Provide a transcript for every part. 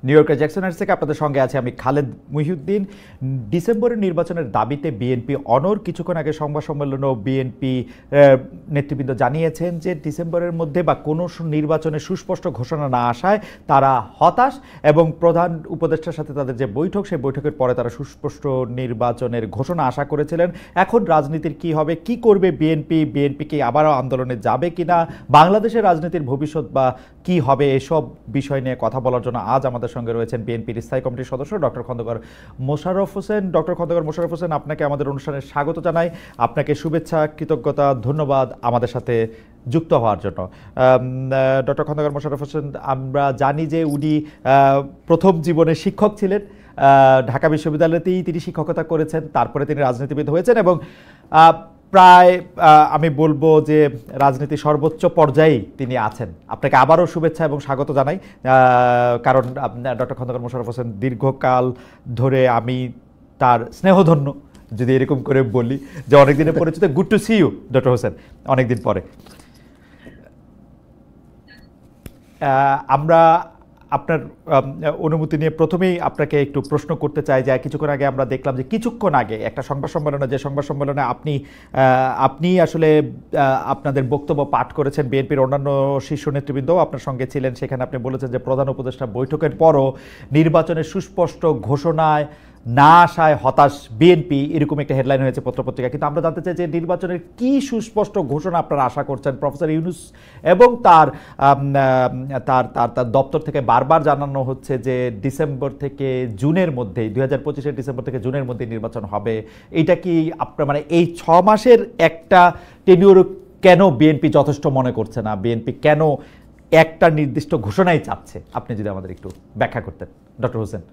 New ইয়র্কের Jackson Heights থেকে আপনাদের সঙ্গে আছে আমি খালেদ মুহিউদ্দিন। ডিসেম্বরের নির্বাচনের দাবিতে বিএনপি অনড়। কিছুক্ষণ আগে সংবাদ সম্মেলনেও বিএনপি নেতৃবৃন্দ জানিয়েছেন যে ডিসেম্বরের মধ্যে বা কোনো নির্বাচনের সুস্পষ্ট ঘোষণা না আসায় তারা হতাশ, এবং প্রধান উপদেষ্টার সাথে তাদের যে বৈঠক, সেই বৈঠকের পরে তারা সুস্পষ্ট নির্বাচনের ঘোষণা আশা করেছিলেন। এখন রাজনীতির কি হবে, কি করবে বিএনপি কি আবারও আন্দোলনে যাবে কিনা, বাংলাদেশের রাজনীতির ভবিষ্যৎ বা কি হবে, এসব বিষয় নিয়ে কথা বলার জন্য আজ আমাদের সঙ্গে রয়েছেন বিএনপির স্থায়ী কমিটির সদস্য ডক্টর খন্দকার মোশাররফ হোসেন। ডক্টর খন্দকার মোশাররফ হোসেন, আপনাকে আমাদের অনুষ্ঠানে স্বাগত জানাই। আপনাকে শুভেচ্ছা, কৃতজ্ঞতা, ধন্যবাদ আমাদের সাথে যুক্ত হওয়ার জন্য। ডক্টর খন্দকার মোশাররফ হোসেন, আমরা জানি যে উনি প্রথম জীবনে শিক্ষক ছিলেন, ঢাকা বিশ্ববিদ্যালয়তেই তিনি শিক্ষকতা করেছেন, তারপরে তিনি রাজনীতিবিদ হয়েছেন এবং প্রায় আমি বলবো যে রাজনীতি সর্বোচ্চ পর্যায়েই তিনি আছেন। আপনাকে আবারও শুভেচ্ছা এবং স্বাগত জানাই, কারণ ডক্টর খন্দকার মোশাররফ হোসেন দীর্ঘকাল ধরে আমি তার স্নেহধন্য, যদি এরকম করে বলি, যে অনেকদিনের পরিচিত। Good to see you doctor Hossain, অনেকদিন পরে। আমরা আপনার অনুমতি নিয়ে প্রথমেই আপনাকে একটু প্রশ্ন করতে চাই যে কিছুক্ষণ আগে আমরা দেখলাম যে কিছুক্ষণ আগে একটা সংবাদ সম্মেলনে, যে সংবাদ সম্মেলনে আপনি আসলে আপনাদের বক্তব্য পাঠ করেছেন, বিএনপির অন্যান্য শীর্ষ নেতৃবৃন্দও আপনার সঙ্গে ছিলেন। সেখানে আপনি বলেছেন যে প্রধান উপদেষ্টা বৈঠকের পরও নির্বাচনের সুস্পষ্ট ঘোষণায় না আসায় হতাশ বিএনপি, এরকম একটা হেডলাইন হয়েছে পত্রপত্রিকা। কিন্তু আমরা জানতে চাই যে নির্বাচনের কি সুস্পষ্ট ঘোষণা আপনারা আশা করছেন? প্রফেসর ইউনূস এবং তার দপ্তর থেকে বারবার জানানো হচ্ছে যে ডিসেম্বর থেকে জুনের মধ্যেই, 2025-এর ডিসেম্বর থেকে জুনের মধ্যে নির্বাচন হবে। এটা কি আপনার মানে এই 6 মাসের একটা টেনিউর কেন বিএনপি যথেষ্ট মনে করছে না? বিএনপি কেন একটা নির্দিষ্ট ঘোষণাই চাচ্ছে? আপনি যদি আমাদের একটু ব্যাখ্যা করতেন ডক্টর হোসেন।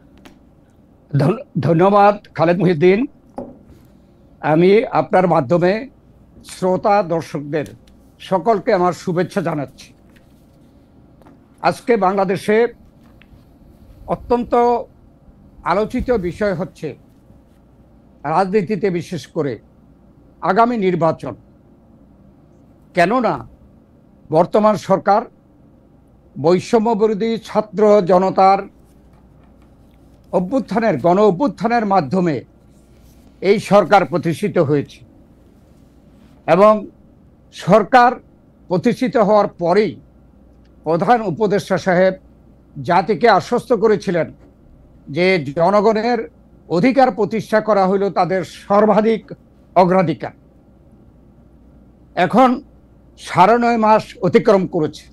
ধন্যবাদ খালেদ মুহিউদ্দিন। আমি আপনার মাধ্যমে শ্রোতা দর্শকদের সকলকে আমার শুভেচ্ছা জানাচ্ছি। আজকে বাংলাদেশে অত্যন্ত আলোচিত বিষয় হচ্ছে রাজনীতিতে, বিশেষ করে আগামী নির্বাচন। কেননা বর্তমান সরকার বৈষম্য বিরোধী ছাত্র জনতার গণ অভ্যুত্থানের মাধ্যমে এই সরকার প্রতিষ্ঠিত হয়েছে, এবং সরকার প্রতিষ্ঠিত হওয়ার পরেই প্রধান উপদেষ্টা সাহেব জাতিকে আশ্বস্ত করেছিলেন যে জনগণের অধিকার প্রতিষ্ঠা করা হইল তাদের সর্বাধিক অগ্রাধিকার। এখন 9.5 মাস অতিক্রম করেছে।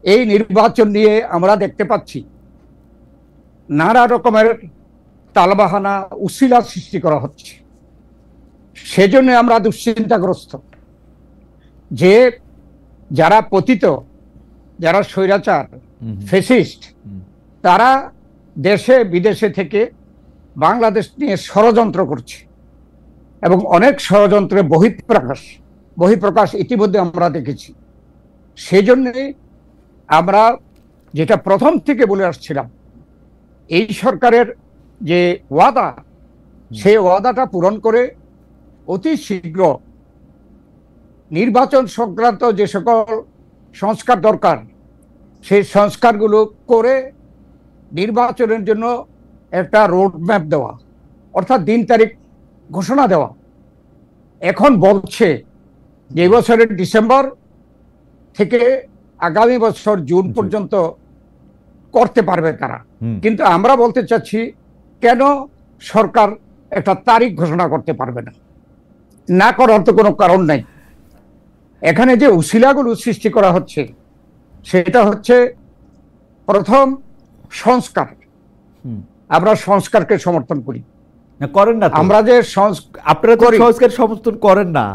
এই নির্বাচন নিয়ে আমরা দেখতে পাচ্ছি নানা রকমের তালবাহানা, উশিলা সৃষ্টি করা হচ্ছে। সেজন্য আমরা দুশ্চিন্তাগ্রস্ত যে যারা পতিত, যারা স্বৈরাচার, ফ্যাসিস্ট, তারা দেশে বিদেশে থেকে বাংলাদেশ নিয়ে ষড়যন্ত্র করছে, এবং অনেক ষড়যন্ত্রের বহিঃপ্রকাশ ইতিমধ্যে আমরা দেখেছি। সেজন্যে আমরা যেটা প্রথম থেকে বলে আসছিলাম, এই সরকারের যে ওয়াদা, সেই ওয়াদাটা পূরণ করে অতি শীঘ্র নির্বাচন সংক্রান্ত যে সকল সংস্কার দরকার, সেই সংস্কারগুলো করে নির্বাচনের জন্য একটা রোডম্যাপ দেওয়া, অর্থাৎ দিন তারিখ ঘোষণা দেওয়া। এখন বলছে যে বছরের ডিসেম্বর থেকে আগামী বছর জুন পর্যন্ত করতে পারবে তারা। কিন্তু আমরা বলতে চাচ্ছি, কেন সরকার একটা তারিখ ঘোষণা করতে পারবে না? না করার তো কোনো কারণ নাই। এখানে যে উশিলাগুলো সৃষ্টি করা হচ্ছে, সেটা হচ্ছে প্রথম সংস্কার। আমরা সংস্কারকে সমর্থন করি, করেন না আমরা যে আপনারা তো সংস্কার সমর্থন করেন না।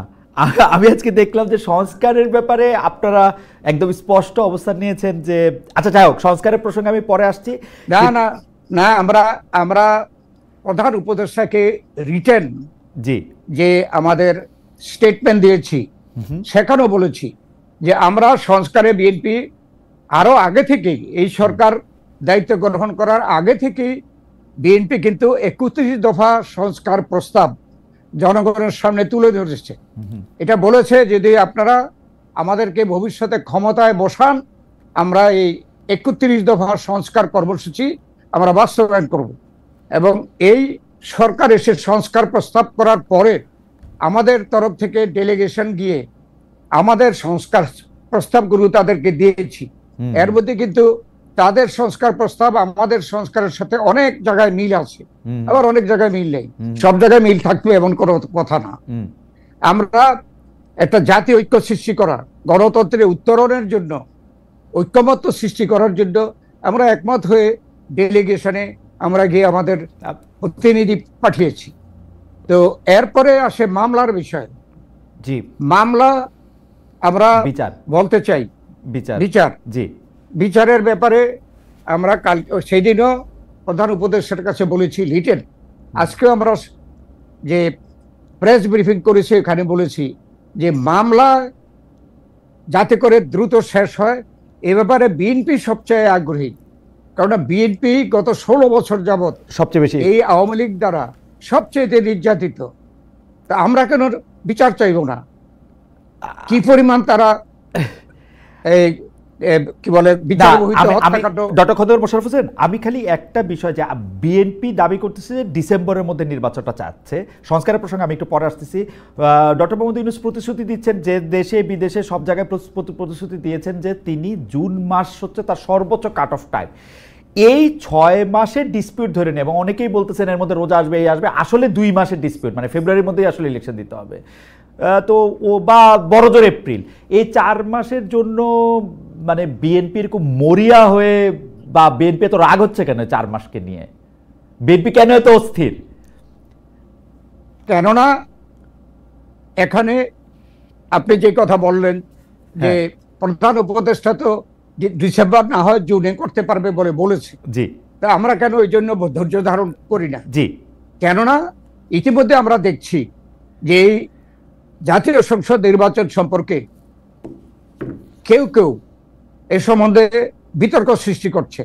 আমি আজকে দেখলাম যে সংস্কারের ব্যাপারে আপনারা একদম স্পষ্ট অবস্থান নিয়েছেন যে আচ্ছা যাই হোক, সংস্কারের প্রসঙ্গে আমি পরে আসছি। না না না, আমরা প্রধান উপদেষ্টাকে রিটেন যে আমাদের স্টেটমেন্ট দিয়েছি, সেখানেও বলেছি যে আমরা সংস্কারে বিএনপি আরো আগে থেকেই, এই সরকার দায়িত্ব গ্রহণ করার আগে থেকেই বিএনপি কিন্তু 31 দফা সংস্কার প্রস্তাব জনগণের সামনে তুলে ধরেছে। এটা বলেছে যদি আপনারা আমাদেরকে ভবিষ্যতে ক্ষমতায় বসান, আমরা এই 31 দফা সংস্কার কর্মসূচি আমরা বাস্তবায়ন করব এবং এই সরকার এসে সংস্কার প্রস্তাব করার পরে আমাদের তরফ থেকে ডেলিগেশন গিয়ে আমাদের সংস্কার প্রস্তাবগুলো তাদেরকে দিয়েছি। এর মধ্যে কিন্তু তাদের সংস্কার প্রস্তাব আমাদের সংস্কারের সাথে অনেক জায়গায় মিল আছে, আবার অনেক জায়গায় মিল নেই। সব জায়গায় মিল থাকবে এমন কোনো কথা না। আমরা একটা জাতীয় ঐক্য সৃষ্টি করা, গণতন্ত্রের উত্তরণের জন্য, ঐক্যমত্য সৃষ্টি করার জন্য আমরা একমত হয়ে ডেলিগেশনে আমরা গিয়ে আমাদের প্রতিনিধি পাঠিয়েছি। তো এরপরে আসে মামলার বিষয়। জি, মামলা আমরা বিচার বলতে চাই, বিচার জি, বিচারের ব্যাপারে আমরা কাল সেদিনও প্রধান উপদেষ্টার কাছে বলেছি লিটেন, আজকেও আমরা যে প্রেস ব্রিফিং করেছি এখানে বলেছি যে মামলা যাতে করে দ্রুত শেষ হয় এ ব্যাপারে বিএনপি সবচেয়ে আগ্রহী। কারণ বিএনপি গত 16 বছর যাবৎ সবচেয়ে বেশি এই আওয়ামী লীগ দ্বারা সবচেয়ে নির্যাতিত। তা আমরা কেন বিচার চাইব না? কি পরিমাণ তারা কি বলে বিচার বহির্ভূত হত্যাকাণ্ড। ডক্টর খন্দকার মোশাররফ হোসেন, আমি খালি একটা বিষয় যে বিএনপি দাবি করতেছে যে ডিসেম্বরের মধ্যে নির্বাচনটা চাচ্ছে। সংস্কারের প্রসঙ্গে আমি একটু পরে আসতেছি। ডক্টর মোহাম্মদ ইউনূস প্রতিশ্রুতি দিচ্ছেন যে দেশে বিদেশে সব জায়গায় প্রতিশ্রুতি দিয়েছেন যে তিনি জুন মাস হচ্ছে তার সর্বোচ্চ কাট অফ টাইম। এই 6 মাসের ডিসপিউট ধরে নেই এবং অনেকেই বলতেছেন এর মধ্যে রোজা আসবে, এই আসবে, আসলে 2 মাসের ডিসপিউট, মানে ফেব্রুয়ারির মধ্যেই আসলে ইলেকশন দিতে হবে। তো ও বা বড়জোর এপ্রিল, এই 4 মাসের জন্য মানে বিএনপি এরকম মরিয়া হয়ে বা বিএনপি এত রাগ হচ্ছে কেন 4 মাসকে নিয়ে? বিএনপি কেন এত অস্থির? কেননা এখানে আপনি যে কথা বললেন যে প্রধান উপদেষ্টা তো ডিসেম্বর না হয় জুনে করতে পারবে বলে বলেছে। জি, তা আমরা কেন এই জন্য ধৈর্য ধারণ করি না? জি, কেননা ইতিমধ্যে আমরা দেখছি যে এই জাতীয় সংসদ নির্বাচন সম্পর্কে কেউ কেউ এ সম্বন্ধে বিতর্ক সৃষ্টি করছে।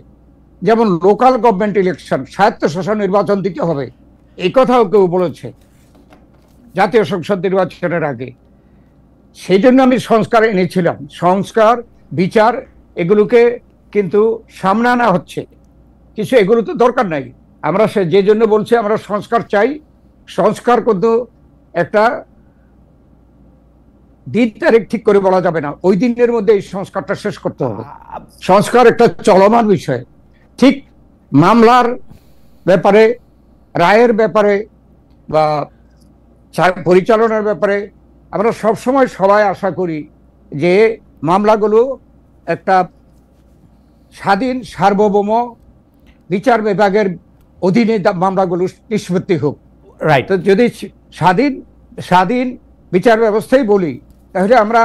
যেমন লোকাল গভর্নমেন্ট ইলেকশন, স্বায়ত্তশাসন নির্বাচন দিতে হবে, এই কথাও কেউ বলেছে জাতীয় সংসদ নির্বাচনের আগে। সেই জন্য আমি সংস্কার এনেছিলাম। সংস্কার, বিচার এগুলোকে কিন্তু সামনে আনা হচ্ছে। কিছু এগুলো তো দরকার নাই। আমরা যে জন্য বলছি আমরা সংস্কার চাই। সংস্কার কিন্তু একটা দিন তারিখ ঠিক করে বলা যাবে না, ওই দিনের মধ্যে এই সংস্কারটা শেষ করতে হবে। সংস্কার একটা চলমান বিষয়। ঠিক মামলার ব্যাপারে, রায়ের ব্যাপারে বা পরিচালনার ব্যাপারে আমরা সবসময় সবাই আশা করি যে মামলাগুলো একটা স্বাধীন সার্বভৌম বিচার বিভাগের অধীনে মামলাগুলো নিষ্পত্তি হোক। রাইট। তো যদি স্বাধীন বিচার ব্যবস্থাই বলি, তাহলে আমরা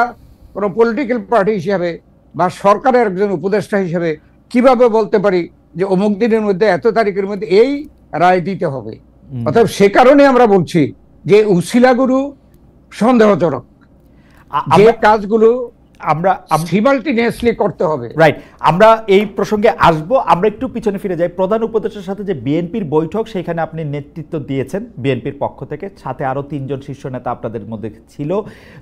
কোনো পলিটিক্যাল পার্টি হিসাবে বা সরকারের একজন উপদেষ্টা হিসেবে কিভাবে বলতে পারি যে অমুক দিনের মধ্যে এত তারিখের মধ্যে এই রায় দিতে হবে? অর্থাৎ সে কারণে আমরা বলছি যে উসিলাগুলো সন্দেহজনক, যে কাজগুলো আমরা সিমালটেনিয়াসলি করতে হবে। রাইট, আমরা এই প্রসঙ্গে আসবো। আমরা একটু পিছনে ফিরে যাই। প্রধান উপদেষ্টার সাথে যে বিএনপির বৈঠক, সেখানে আপনি নেতৃত্ব দিয়েছেন বিএনপির পক্ষ থেকে, সাথে আরো 3 জন শীর্ষ নেতা আপনাদের মধ্যে ছিল।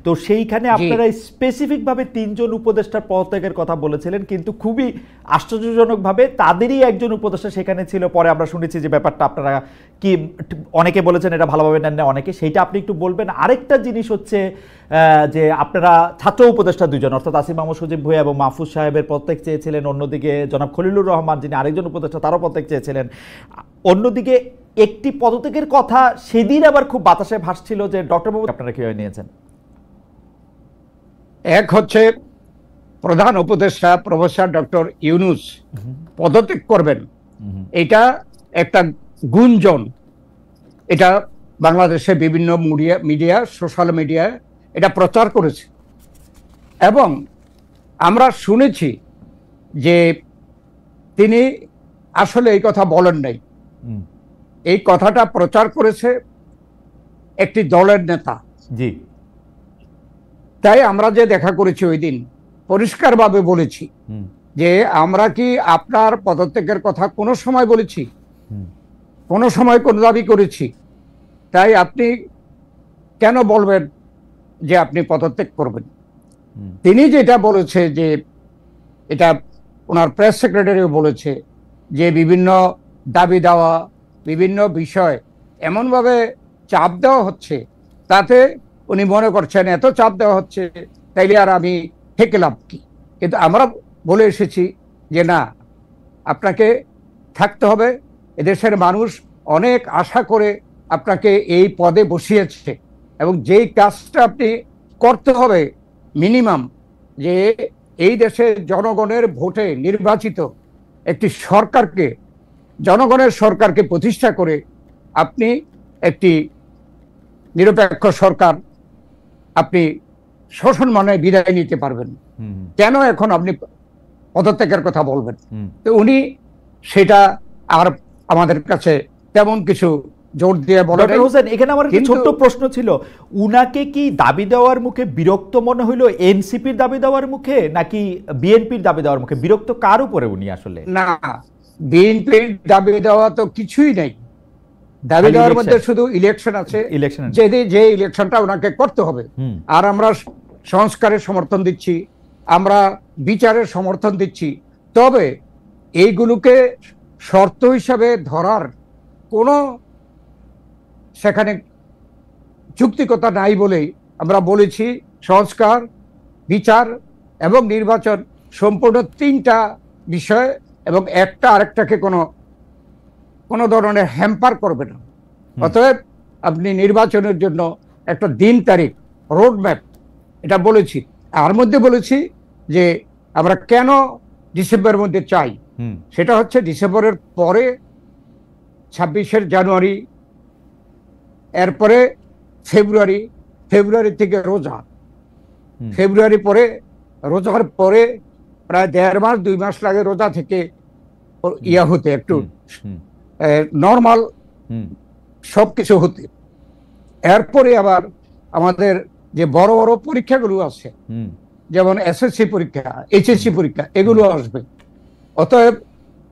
তো সেইখানে আপনারা স্পেসিফিকভাবে 3 জন উপদেষ্টার পদত্যাগের কথা বলেছিলেন, কিন্তু খুবই আশ্চর্যজনকভাবে তাদেরই একজন উপদেষ্টা সেখানে ছিল। পরে আমরা শুনেছি যে ব্যাপারটা আপনারা কি, অনেকে বলেছেন এটা ভালোভাবে নেন না অনেকে, সেইটা আপনি একটু বলবেন। আরেকটা জিনিস হচ্ছে যে আপনারা ছাত্র উপদেষ্টা 2 জন, অর্থাৎ আসিফ মাহমুদ সজীব ভুঁইয়া এবং মাহফুজ সাহেবের পদত্যাগ চেয়েছিলেন। অন্যদিকে জনাব খলিলুর রহমান, যিনি আরেকজন উপদেষ্টা, তারও পদত্যাগ চেয়েছিলেন। অন্যদিকে একটি পদত্যাগের কথা সেদিন আবার খুব বাতাসে ভাসছিল, যে ডক্টর মোহাম্মদ, আপনারা কিভাবে নিয়েছেন? এক হচ্ছে প্রধান উপদেষ্টা প্রফেসর ডক্টর ইউনূস পদত্যাগ করবেন, এটা একটা গুঞ্জন। এটা বাংলাদেশে বিভিন্ন মিডিয়া, সোশ্যাল মিডিয়া এটা প্রচার করেছে এবং আমরা শুনেছি যে তিনি আসলে এই কথা বলেন নাই। এই কথাটা প্রচার করেছে একটি দলের নেতা। জি, তাই আমরা যে দেখা করেছি ওই দিন পরিষ্কারভাবে বলেছি যে আমরা কি আপনার পদত্যাগের কথা কোনো সময় বলেছি? কোনো সময় কোনো দাবি করেছি? তাই আপনি কেন বলবেন যে আপনি পদত্যাগ করবেন? তিনি যেটা বলেছে যে এটা ওনার প্রেস সেক্রেটারিও বলেছে যে বিভিন্ন দাবি দেওয়া, বিভিন্ন বিষয় এমনভাবে চাপ দেওয়া হচ্ছে, তাতে উনি মনে করছেন এত চাপ দেওয়া হচ্ছে তাইলে আর আমি থেকে লাভ কি। কিন্তু আমরা বলে এসেছি যে না, আপনাকে থাকতে হবে, এদেশের মানুষ অনেক আশা করে আপনাকে এই পদে বসিয়েছে, এবং যেই কাজটা আপনি করতে হবে মিনিমাম, যে এই দেশের জনগণের ভোটে নির্বাচিত একটি সরকারকে, জনগণের সরকারকে প্রতিষ্ঠা করে আপনি একটি নিরপেক্ষ সরকার আপনি সসম্মানে বিদায় নিতে পারবেন। কেন এখন আপনি পদত্যাগের কথা বলবেন? তো উনি সেটা আর আমাদের কাছে তেমন কিছু জোর দিয়ে বলেন। ডক্টর হোসেন, এখানে আমার একটা ছোট্ট প্রশ্ন ছিল, উনাকে কি দাবি দেওয়ার মুখে বিরক্ত মনে হইলো এনসিপির দাবি দেওয়ার মুখে, নাকি বিএনপির দাবি দেওয়ার মুখে? বিরক্ত কার উপরে উনি আসলে? না, বিএনপির দাবি দেওয়া তো কিছুই নেই, দাবি দেওয়ার মধ্যে শুধু ইলেকশন আছে, যে ইলেকশনটা ওনাকে করতে হবে। আর আমরা সংস্কারের সমর্থন দিচ্ছি, আমরা বিচারের সমর্থন দিচ্ছি, তবে এইগুলোকে শর্ত হিসাবে ধরার কোনো সেখানে যুক্তিকতা নাই বলেই আমরা বলেছি সংস্কার, বিচার এবং নির্বাচন সম্পূর্ণ তিনটা বিষয়, এবং একটা আরেকটাকে কোনো ধরনের হ্যাম্পার করবে না। অতএব আপনি নির্বাচনের জন্য একটা দিন তারিখ, রোড ম্যাপ এটা বলেছি। আর মধ্যে বলেছি যে আমরা কেন ডিসেম্বরের মধ্যে চাই, সেটা হচ্ছে ডিসেম্বরের পরে 26শে জানুয়ারি, এরপরে ফেব্রুয়ারি থেকে রোজা, ফেব্রুয়ারি পরে, রোজার পরে প্রায় 1.5 মাস 2 মাস লাগে রোজা থেকে ইয়া হতে, একটু নর্মাল সবকিছু হতে। এরপরে আবার আমাদের যে বড় বড় পরীক্ষাগুলো আছে, যেমন এসএসসি পরীক্ষা, এইচএসসি পরীক্ষা, এগুলো আসবে। অতএব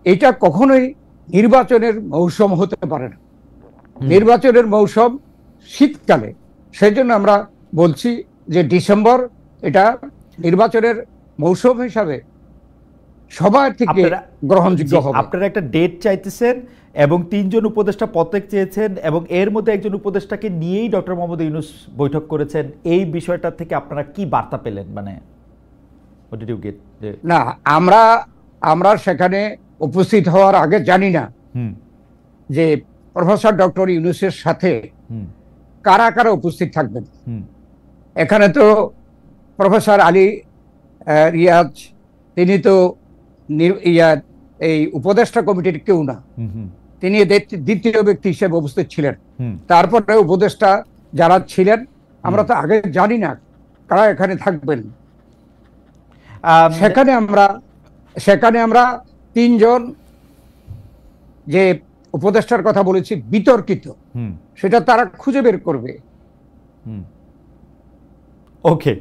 এটা কখনোই নির্বাচনের মৌসুম হতে পারে না। নির্বাচনের মৌসুম শীতকালে, সেই জন্য আমরা বলছি যে ডিসেম্বর এটা নির্বাচনের মৌসুম হিসাবে সবার থেকে গ্রহণযোগ্য হবে। আপনারা একটা ডেট চাইতেছেন এবং 3 জন উপদেষ্টা পদত্যাগ চেয়েছেন, এবং এর মধ্যে একজন উপদেষ্টাকে নিয়েই ডক্টর মোহাম্মদ ইউনূস বৈঠক করেছেন। এই বিষয়টা থেকে আপনারা কি বার্তা পেলেন? মানে না, আমরা সেখানে উপস্থিত হওয়ার আগে জানি না যে প্রফেসর ডক্টর ইউনূসের সাথে কারা কারা উপস্থিত থাকবেন। এখানে তো প্রফেসর আলী রিয়াজ, তিনি তো এই উপদেষ্টা কমিটির কেউ না, তিনি দ্বিতীয় ব্যক্তি হিসেবে উপস্থিত ছিলেন। তারপরে উপদেষ্টা যারা ছিলেন আমরা তো আগে জানি না কারা এখানে থাকবেন। সেখানে আমরা 3 জন যে উপদেষ্টার কথা বলেছি বিতর্কিত, সেটা তারা খুঁজে বের করবে। ওকে,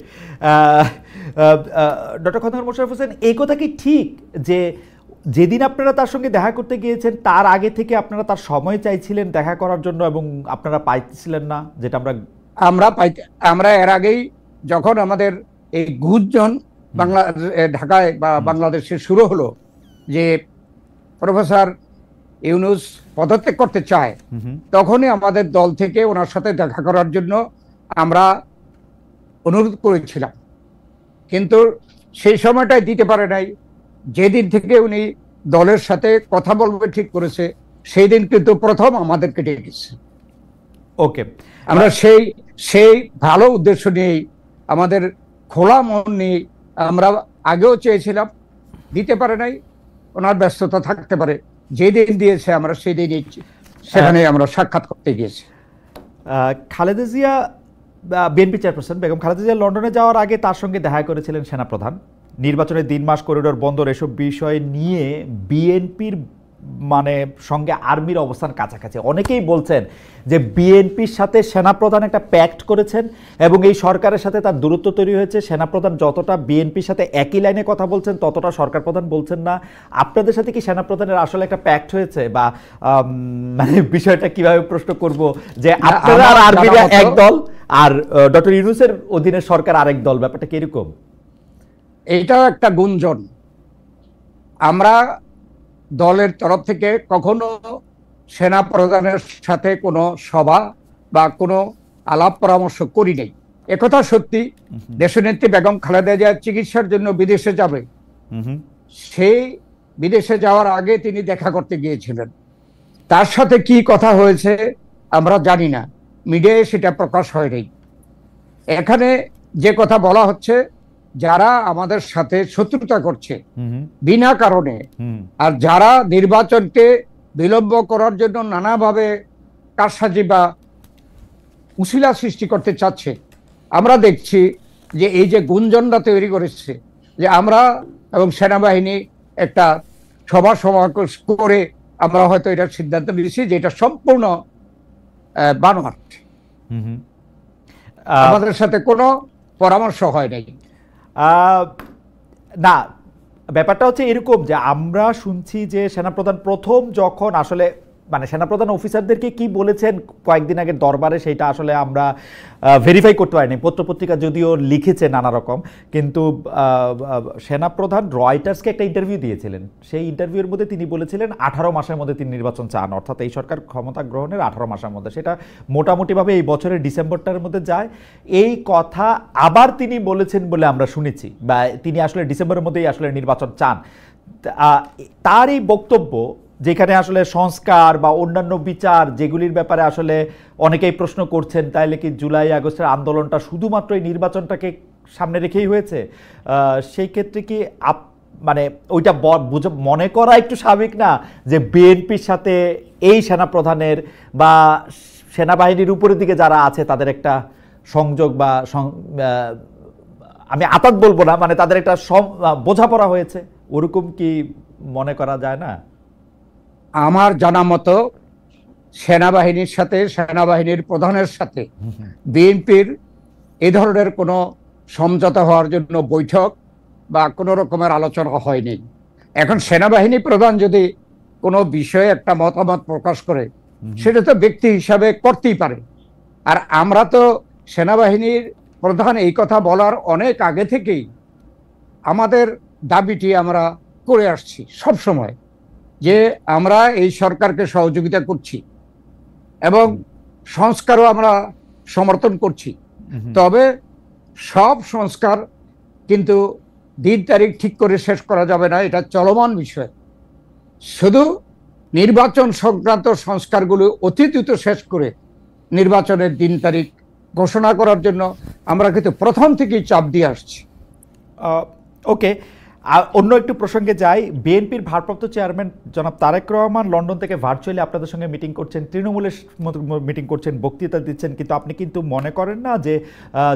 ডক্টর খন্দকার মোশাররফ হোসেন, এই কথা কি ঠিক যে যেদিন আপনারা তার সঙ্গে দেখা করতে গিয়েছেন তার আগে থেকে আপনারা তার সময় চাইছিলেন দেখা করার জন্য, এবং আপনারা পাইতেছিলেন না? যেটা আমরা এর আগেই যখন আমাদের এই গুঞ্জন ঢাকায় বা বাংলাদেশে শুরু হলো যে প্রফেসর ইউনূস পদত্যাগ করতে চায়, তখনই আমাদের দল থেকে ওনার সাথে দেখা করার জন্য আমরা অনুরোধ করেছিলাম, কিন্তু সেই সময়টাই দিতে পারে নাই। যেদিন থেকে উনি দলের সাথে কথা বলবে ঠিক করেছে, সেই দিন কিন্তু প্রথম আমাদেরকে ডেকেছে। ওকে, আমরা সেই ভালো উদ্দেশ্য নিয়েই, আমাদের খোলা মন নিয়ে আমরা আগেও চেয়েছিলাম, দিতে পারে নাই, ওনার ব্যস্ততা থাকতে পারে। যেদিন দিয়েছে আমরা সেই দিনই সেখানে আমরা সাক্ষাৎ করতে গিয়েছি। খালেদা জিয়া, বিএনপি চেয়ারপারসন বেগম খালেদা জিয়া লন্ডনে যাওয়ার আগে তার সঙ্গে দেখা করেছিলেন সেনাপ্রধান। নির্বাচনের 3 মাস, করিডোর বন্দর, এসব বিষয় নিয়ে বিএনপির সঙ্গে আর্মির অবস্থান কাছাকাছি। অনেকেই বলছেন যে বিএনপির সাথে সেনাপ্রধান একটা প্যাক্ট করেছেন এবং এই সরকারের সাথে তার দূরত্ব তৈরি হয়েছে। সেনাপ্রধান যতটা বিএনপির সাথে একই লাইনে কথা বলছেন ততটা সরকার প্রধান বলছেন না। আপনাদের সাথে কি সেনাপ্রধানের আসলে একটা প্যাক্ট হয়েছে, বা বিষয়টা কিভাবে প্রশ্ন করব যে আপনারা আর আর্মিরা এক দল আর ডক্টর ইউনূসের অধীনে সরকার আরেক দল, ব্যাপারটা কি এরকম? এইটাও একটা গুঞ্জন, আমরা দলের তরফ থেকে কখনো সেনা প্রধানের সাথে কোনো সভা বা কোনো আলাপ পরামর্শ করি নাই। একথা সত্যি। দেশনেত্রী বেগম খালেদা জিয়া চিকিৎসার জন্য বিদেশে যাবে, সেই বিদেশে যাওয়ার আগে তিনি দেখা করতে গিয়েছিলেন। তার সাথে কি কথা হয়েছে আমরা জানি না, মিডিয়ায় সেটা প্রকাশ হয়নি। এখানে যে কথা বলা হচ্ছে, যারা আমাদের সাথে শত্রুতা করছে বিনা কারণে, আর যারা নির্বাচনকে বিলম্ব করার জন্য নানাভাবে কারসাজি বা উশিলা সৃষ্টি করতে চাচ্ছে, আমরা দেখছি যে এই যে গুঞ্জনটা তৈরি করেছে যে আমরা এবং সেনাবাহিনী একটা সভা সমাবেশ করে আমরা হয়তো এটার সিদ্ধান্ত নিয়েছি যে এটা সম্পূর্ণ বানোয়াট। আমাদের সাথে কোনো পরামর্শ হয় নাই। না, ব্যাপারটা হচ্ছে এরকম যে আমরা শুনছি যে সেনাপ্রধান প্রথম যখন আসলে মানে সেনাপ্রধান অফিসারদেরকে কি বলেছেন কয়েকদিন আগের দরবারে, সেটা আসলে আমরা ভেরিফাই করতে পারিনি। পত্রপত্রিকা যদিও লিখেছে নানা রকম, কিন্তু সেনাপ্রধান রয়টার্সকে একটা ইন্টারভিউ দিয়েছিলেন। সেই ইন্টারভিউর মধ্যে তিনি বলেছিলেন 18 মাসের মধ্যে তিনি নির্বাচন চান, অর্থাৎ এই সরকার ক্ষমতা গ্রহণের 18 মাসের মধ্যে। সেটা মোটামুটিভাবে এই বছরের ডিসেম্বরটার মধ্যে যায়। এই কথা আবার তিনি বলেছেন বলে আমরা শুনেছি, বা তিনি আসলে ডিসেম্বরের মধ্যেই আসলে নির্বাচন চান। তার এই বক্তব্য, যেখানে আসলে সংস্কার বা অন্যান্য বিচার যেগুলির ব্যাপারে আসলে অনেকেই প্রশ্ন করছেন, তাইলে কি জুলাই আগস্টের আন্দোলনটা শুধুমাত্র এই নির্বাচনটাকে সামনে রেখেই হয়েছে? সেই ক্ষেত্রে কি মানে ওইটা মনে করা একটু স্বাভাবিক না যে বিএনপির সাথে এই সেনাপ্রধানের বা সেনাবাহিনীর উপরের দিকে যারা আছে তাদের একটা সংযোগ বা আমি আপাত বলবো না, মানে তাদের একটা বোঝাপড়া হয়েছে, ওরকম কি মনে করা যায় না? আমার জানা মতো সেনাবাহিনীর সাথে, সেনাবাহিনীর প্রধানের সাথে বিএনপির এ ধরনের কোনো সমঝোতা হওয়ার জন্য বৈঠক বা কোনো রকমের আলোচনা হয়নি। এখন সেনাবাহিনী প্রধান যদি কোনো বিষয়ে একটা মতামত প্রকাশ করে, সেটা তো ব্যক্তি হিসাবে করতেই পারে। আর আমরা তো সেনাবাহিনীর প্রধান এই কথা বলার অনেক আগে থেকেই আমাদের দাবিটি আমরা করে আসছি সব সময়, যে আমরা এই সরকারকে সহযোগিতা করছি এবং সংস্কারও আমরা সমর্থন করছি। তবে সব সংস্কার কিন্তু দিন তারিখ ঠিক করে শেষ করা যাবে না, এটা চলমান বিষয়। শুধু নির্বাচন সংক্রান্ত সংস্কারগুলো অতি দ্রুত শেষ করে নির্বাচনের দিন তারিখ ঘোষণা করার জন্য আমরা কিন্তু প্রথম থেকেই চাপ দিয়ে আসছি। ওকে, অন্য একটু প্রসঙ্গে যাই। বিএনপির ভারপ্রাপ্ত চেয়ারম্যান জনাব তারেক রহমান লন্ডন থেকে ভার্চুয়ালি আপনাদের সঙ্গে মিটিং করছেন, তৃণমূলের মিটিং করছেন, বক্তৃতা দিচ্ছেন, কিন্তু আপনি কিন্তু মনে করেন না যে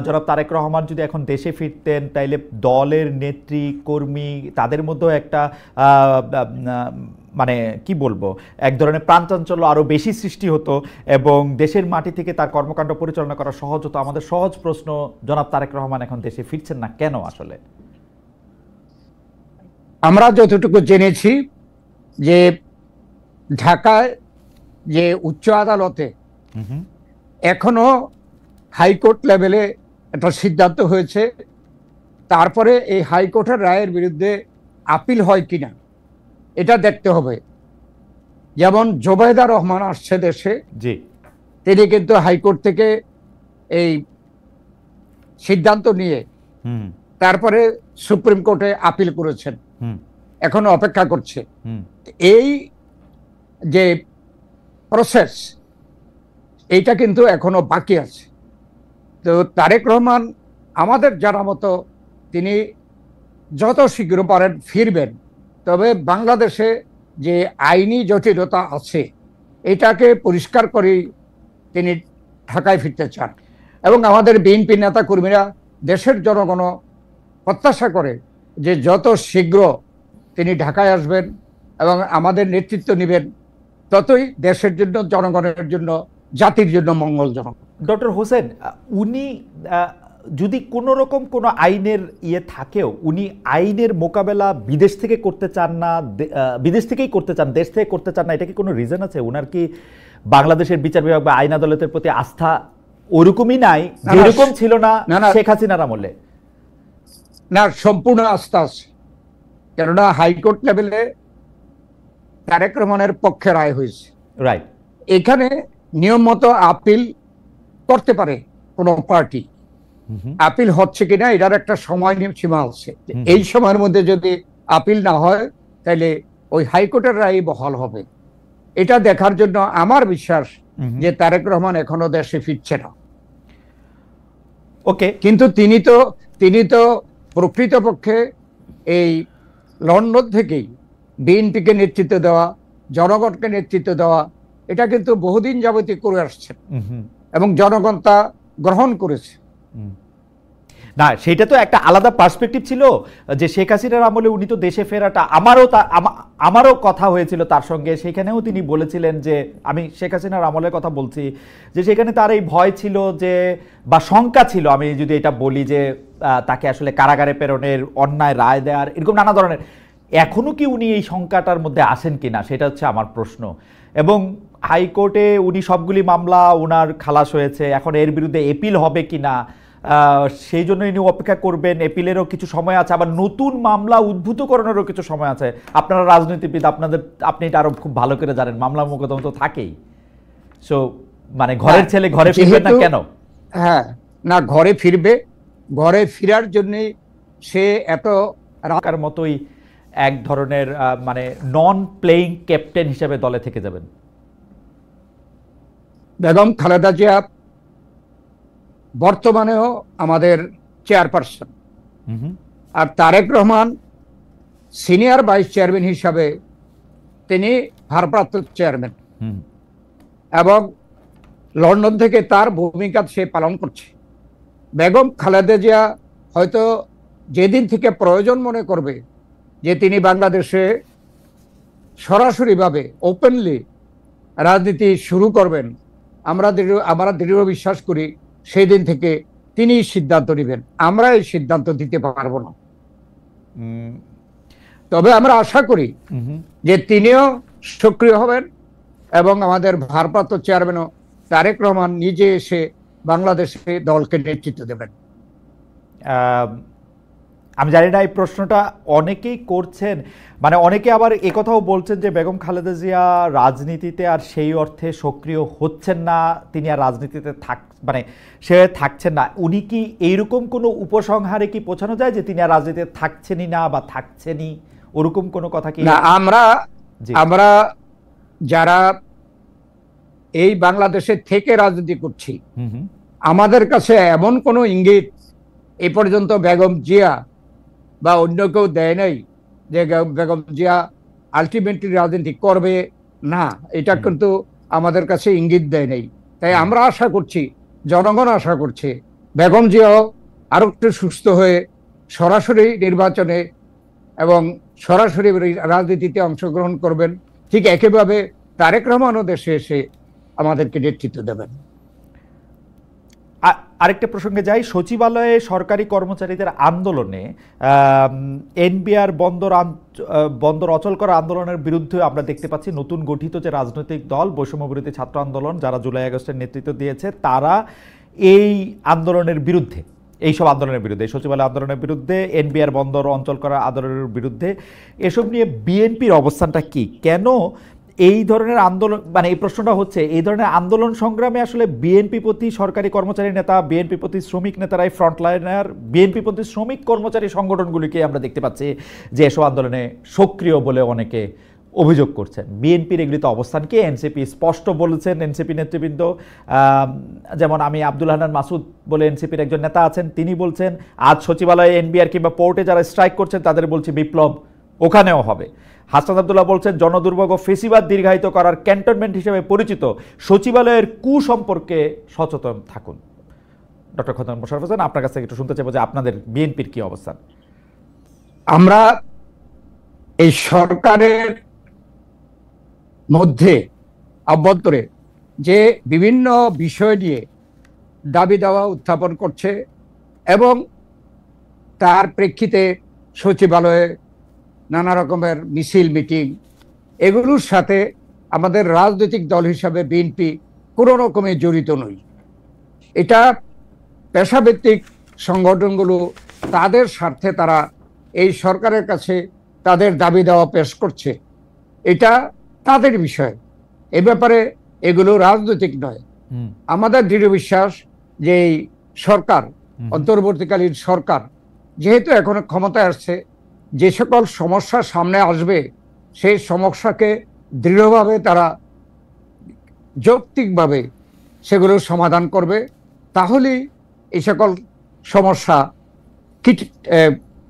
জনাব তারেক রহমান যদি এখন দেশে ফিরতেন, তাইলে দলের নেত্রী কর্মী তাদের মধ্যেও একটা মানে কি বলবো, এক ধরনের প্রাণচাঞ্চল্য আরও বেশি সৃষ্টি হতো এবং দেশের মাটি থেকে তার কর্মকাণ্ড পরিচালনা করা সহজ হতো? আমাদের সহজ প্রশ্ন, জনাব তারেক রহমান এখন দেশে ফিরছেন না কেন আসলে? আমরা যতটুকু জেনেছি যে ঢাকায় যে উচ্চ আদালতে এখনো হাইকোর্ট লেভেলে একটা সিদ্ধান্ত হয়েছে, তারপরে এই হাইকোর্টের রায়ের বিরুদ্ধে আপিল হয় কিনা এটা দেখতে হবে। যেমন জোবাইদা রহমান আসছে দেশে, তিনি কিন্তু হাইকোর্ট থেকে এই সিদ্ধান্ত নিয়ে তারপরে সুপ্রিম কোর্টে আপিল করেছেন, এখনো অপেক্ষা করছে। এই যে প্রসেস, এইটা কিন্তু এখনো বাকি আছে। তো তারেক রহমান আমাদের জানা মতো তিনি যত শীঘ্র পারেন ফিরবেন, তবে বাংলাদেশে যে আইনি জটিলতা আছে এটাকে পরিষ্কার করেই তিনি ঢাকায় ফিরতে চান। এবং আমাদের বিএনপি নেতা কর্মীরা, দেশের জনগণ প্রত্যাশা করে যে যত শীঘ্র তিনি ঢাকায় আসবেন এবং আমাদের নেতৃত্ব নেবেন, ততই দেশের জন্য, জনগণের জন্য, জাতির জন্য মঙ্গলজনক। ডক্টর হোসেন, উনি যদি কোনো রকম কোনো আইনের থাকেও, উনি আইনের মোকাবেলা বিদেশ থেকে করতে চান না, বিদেশ থেকেই করতে চান, দেশ থেকে করতে চান না, এটা কি কোনো রিজন আছে? ওনার কি বাংলাদেশের বিচার বিভাগ বা আইন আদালতের প্রতি আস্থা ওরকমই নাই যেরকম ছিল না শেখ হাসিনার আমলে? না, সম্পূর্ণ আস্থা আছে। কেননা হাইকোর্ট লেভেলে তারেক রহমানের পক্ষে রায় হয়েছে, রাইট। এখানে নিয়ম মতো আপিল করতে পারে কোনো পার্টি। আপিল হচ্ছে কিনা এটার একটা সময় সীমা আছে, এই সময়ের মধ্যে যদি আপিল না হয় তাহলে ওই হাইকোর্টের রায় বহাল হবে। এটা দেখার জন্য আমার বিশ্বাস যে তারেক রহমান এখনো দেশে ফিরছে না। ওকে, কিন্তু তিনি তো প্রকৃতপক্ষে এই লন্ডন থেকেই বিএনপিকে নেতৃত্ব দেওয়া, জনগণকে নেতৃত্ব দেওয়া, এটা কিন্তু বহুদিন যাবতীয় করে আসছেন এবং জনগণ তা গ্রহণ করেছে। না, সেটা তো একটা আলাদা পার্সপেক্টিভ ছিল যে শেখ হাসিনার আমলে উনি তো দেশে ফেরাটা, আমারও কথা হয়েছিল তার সঙ্গে, সেখানেও তিনি বলেছিলেন যে, আমি শেখ হাসিনার আমলের কথা বলছি, যে সেখানে তার এই ভয় ছিল যে, বা শঙ্কা ছিল, আমি যদি এটা বলি যে তাকে আসলে কারাগারে প্রেরণের, অন্যায় রায় দেওয়ার, এরকম নানা ধরনের। এখনো কি উনি এই শঙ্কাটার মধ্যে আসেন কিনা সেটা হচ্ছে আমার প্রশ্ন। এবং হাইকোর্টে উনি সবগুলি মামলা ওনার খালাস হয়েছে, এখন এর বিরুদ্ধে এপিল হবে কিনা সেই জন্য ইনি অপেক্ষা করবেন, এপিলেরও কিছু সময় আছে, আবার নতুন মামলা উদ্ভূত করানোরও কিছু সময় আছে। আপনারা রাজনীতিবিদ, আপনি এটা আরো খুব ভালো করে জানেন, মামলা মোকদ্দমা তো থাকেই। সো মানে ঘরের ছেলে ঘরে ফিরবে না কেন? হ্যাঁ, না, ঘরে ফিরবে, ঘরে ফেরার জন্য সে এত রাখার মতোই এক ধরনের মানে নন প্লেইং ক্যাপ্টেন হিসেবে দলে থেকে যাবেন। বেগম খালেদা জিয়া বর্তমানেও আমাদের চেয়ারপারসন, আর Tarique Rahman senior vice chairman হিসাবে তিনি ভারপ্রাপ্ত চেয়ারম্যান, এবং লন্ডন থেকে তার ভূমিকা সে পালন করছে। বেগম খালেদা জিয়া হয়তো যেদিন থেকে প্রয়োজন মনে করবে যে তিনি বাংলাদেশে সরাসরিভাবে ওপেনলি রাজনীতি শুরু করবেন, আমরা দৃঢ় বিশ্বাস করি সেই দিন থেকে তিনি সিদ্ধান্ত নেবেন, আমরা এই সিদ্ধান্ত দিতে পারবো না। তবে আমরা আশা করি যে তিনিও সক্রিয় হবেন এবং আমাদের ভারপ্রাপ্ত চেয়ারম্যানও তারেক রহমান নিজে এসে বাংলাদেশে দলকে নেতৃত্ব দেবেন। আমি জানি না এই প্রশ্নটা অনেকেই করছেন, মানে অনেকে আবার একথাও বলছেন যে বেগম খালেদা জিয়া রাজনীতিতে আর সেই অর্থে সক্রিয় হচ্ছেন না, তিনি আর রাজনীতিতে মানে সে থাকছেন না। উনি কি এইরকম কোনো উপসংহারে কি পৌঁছানো যায় যে তিনি আর রাজনীতিতে থাকছেনই না বা থাকছেনই, ওরকম কোনো কথা কি? না, আমরা যারা এই বাংলাদেশে থেকে রাজনীতি করছি, আমাদের কাছে এমন কোনো ইঙ্গিত এ পর্যন্ত বেগম জিয়া বা অন্য কেউ দেয় নাই যে বেগম জিয়া আলটিমেটলি রাজনীতি করবে না, এটা কিন্তু আমাদের কাছে ইঙ্গিত দেয় নাই। তাই আমরা আশা করছি, জনগণ আশা করছে, বেগম জিয়াও আরো একটু সুস্থ হয়ে সরাসরি নির্বাচনে এবং সরাসরি রাজনীতিতে অংশগ্রহণ করবেন। ঠিক একইভাবে তারেক রহমানও দেশে এসে আমাদেরকে নেতৃত্ব দেবেন। আরেকটা প্রসঙ্গে যাই, সচিবালয়ে সরকারি কর্মচারীদের আন্দোলনে এনবিআর বন্দর অচল করা আন্দোলনের বিরুদ্ধে আমরা দেখতে পাচ্ছি নতুন গঠিত যে রাজনৈতিক দল বৈষম্য বিরোধী ছাত্র আন্দোলন, যারা জুলাই আগস্টের নেতৃত্ব দিয়েছে, তারা এই আন্দোলনের বিরুদ্ধে, এইসব আন্দোলনের বিরুদ্ধে, সচিবালয় আন্দোলনের বিরুদ্ধে, এনবিআর বন্দর অঞ্চল করা আন্দোলনের বিরুদ্ধে, এসব নিয়ে বিএনপির অবস্থানটা কি? কেন এই ধরনের আন্দোলন, মানে এই প্রশ্নটা হচ্ছে, এই ধরনের আন্দোলন সংগ্রামে আসলে বিএনপি প্রতি সরকারি কর্মচারী নেতা, বিএনপি প্রতি শ্রমিক নেতারাই ফ্রন্টলাইনার, বিএনপি প্রতি শ্রমিক কর্মচারী সংগঠনগুলিকে আমরা দেখতে পাচ্ছি যে এসব আন্দোলনে সক্রিয় বলে অনেকে অভিযোগ করছেন। বিএনপির এগুলিতে অবস্থান কি? এনসিপি স্পষ্ট বলেছেন, এনসিপি নেতৃবৃন্দ, যেমন আমি আব্দুল হান্নান মাসুদ বলে এনসিপির একজন নেতা আছেন, তিনি বলছেন আজ সচিবালয়ে এনবিআর কিংবা পোর্টে যারা স্ট্রাইক করছেন তাদের বলছি বিপ্লব ওখানেও হবে। হাসান আব্দুল্লাহ বলছেন জনদুর্ভোগ ও ফেসিবাদ দীর্ঘায়িত করার ক্যান্টনমেন্ট হিসেবে পরিচিত সচিবালয়ের কুসম্পর্কে সচেতন থাকুন। ডক্টর খন্দকার মোশাররফ হোসেন, আপনার কাছ থেকে একটু শুনতে চাইবো যে আপনাদের বিএনপির কি অবস্থান? আমরা এই সরকারের মধ্যে অভ্যন্তরে যে বিভিন্ন বিষয় নিয়ে দাবি দাওয়া উত্থাপন করছে এবং তার প্রেক্ষিতে সচিবালয়ে নানা রকমের মিছিল মিটিং, এগুলোর সাথে আমাদের রাজনৈতিক দল হিসাবে বিএনপি কোনো রকমে জড়িত নই। এটা পেশাভিত্তিক সংগঠনগুলো তাদের স্বার্থে তারা এই সরকারের কাছে তাদের দাবি দেওয়া পেশ করছে, এটা তাদের বিষয়। এ ব্যাপারে এগুলো রাজনৈতিক নয়। আমাদের দৃঢ় বিশ্বাস যে এই সরকার, অন্তর্বর্তীকালীন সরকার যেহেতু এখন ক্ষমতায় আসছে, যে সকল সমস্যা সামনে আসবে সেই সমস্যাকে দৃঢ়ভাবে তারা যৌক্তিকভাবে সেগুলো সমাধান করবে, তাহলেই এই সকল সমস্যা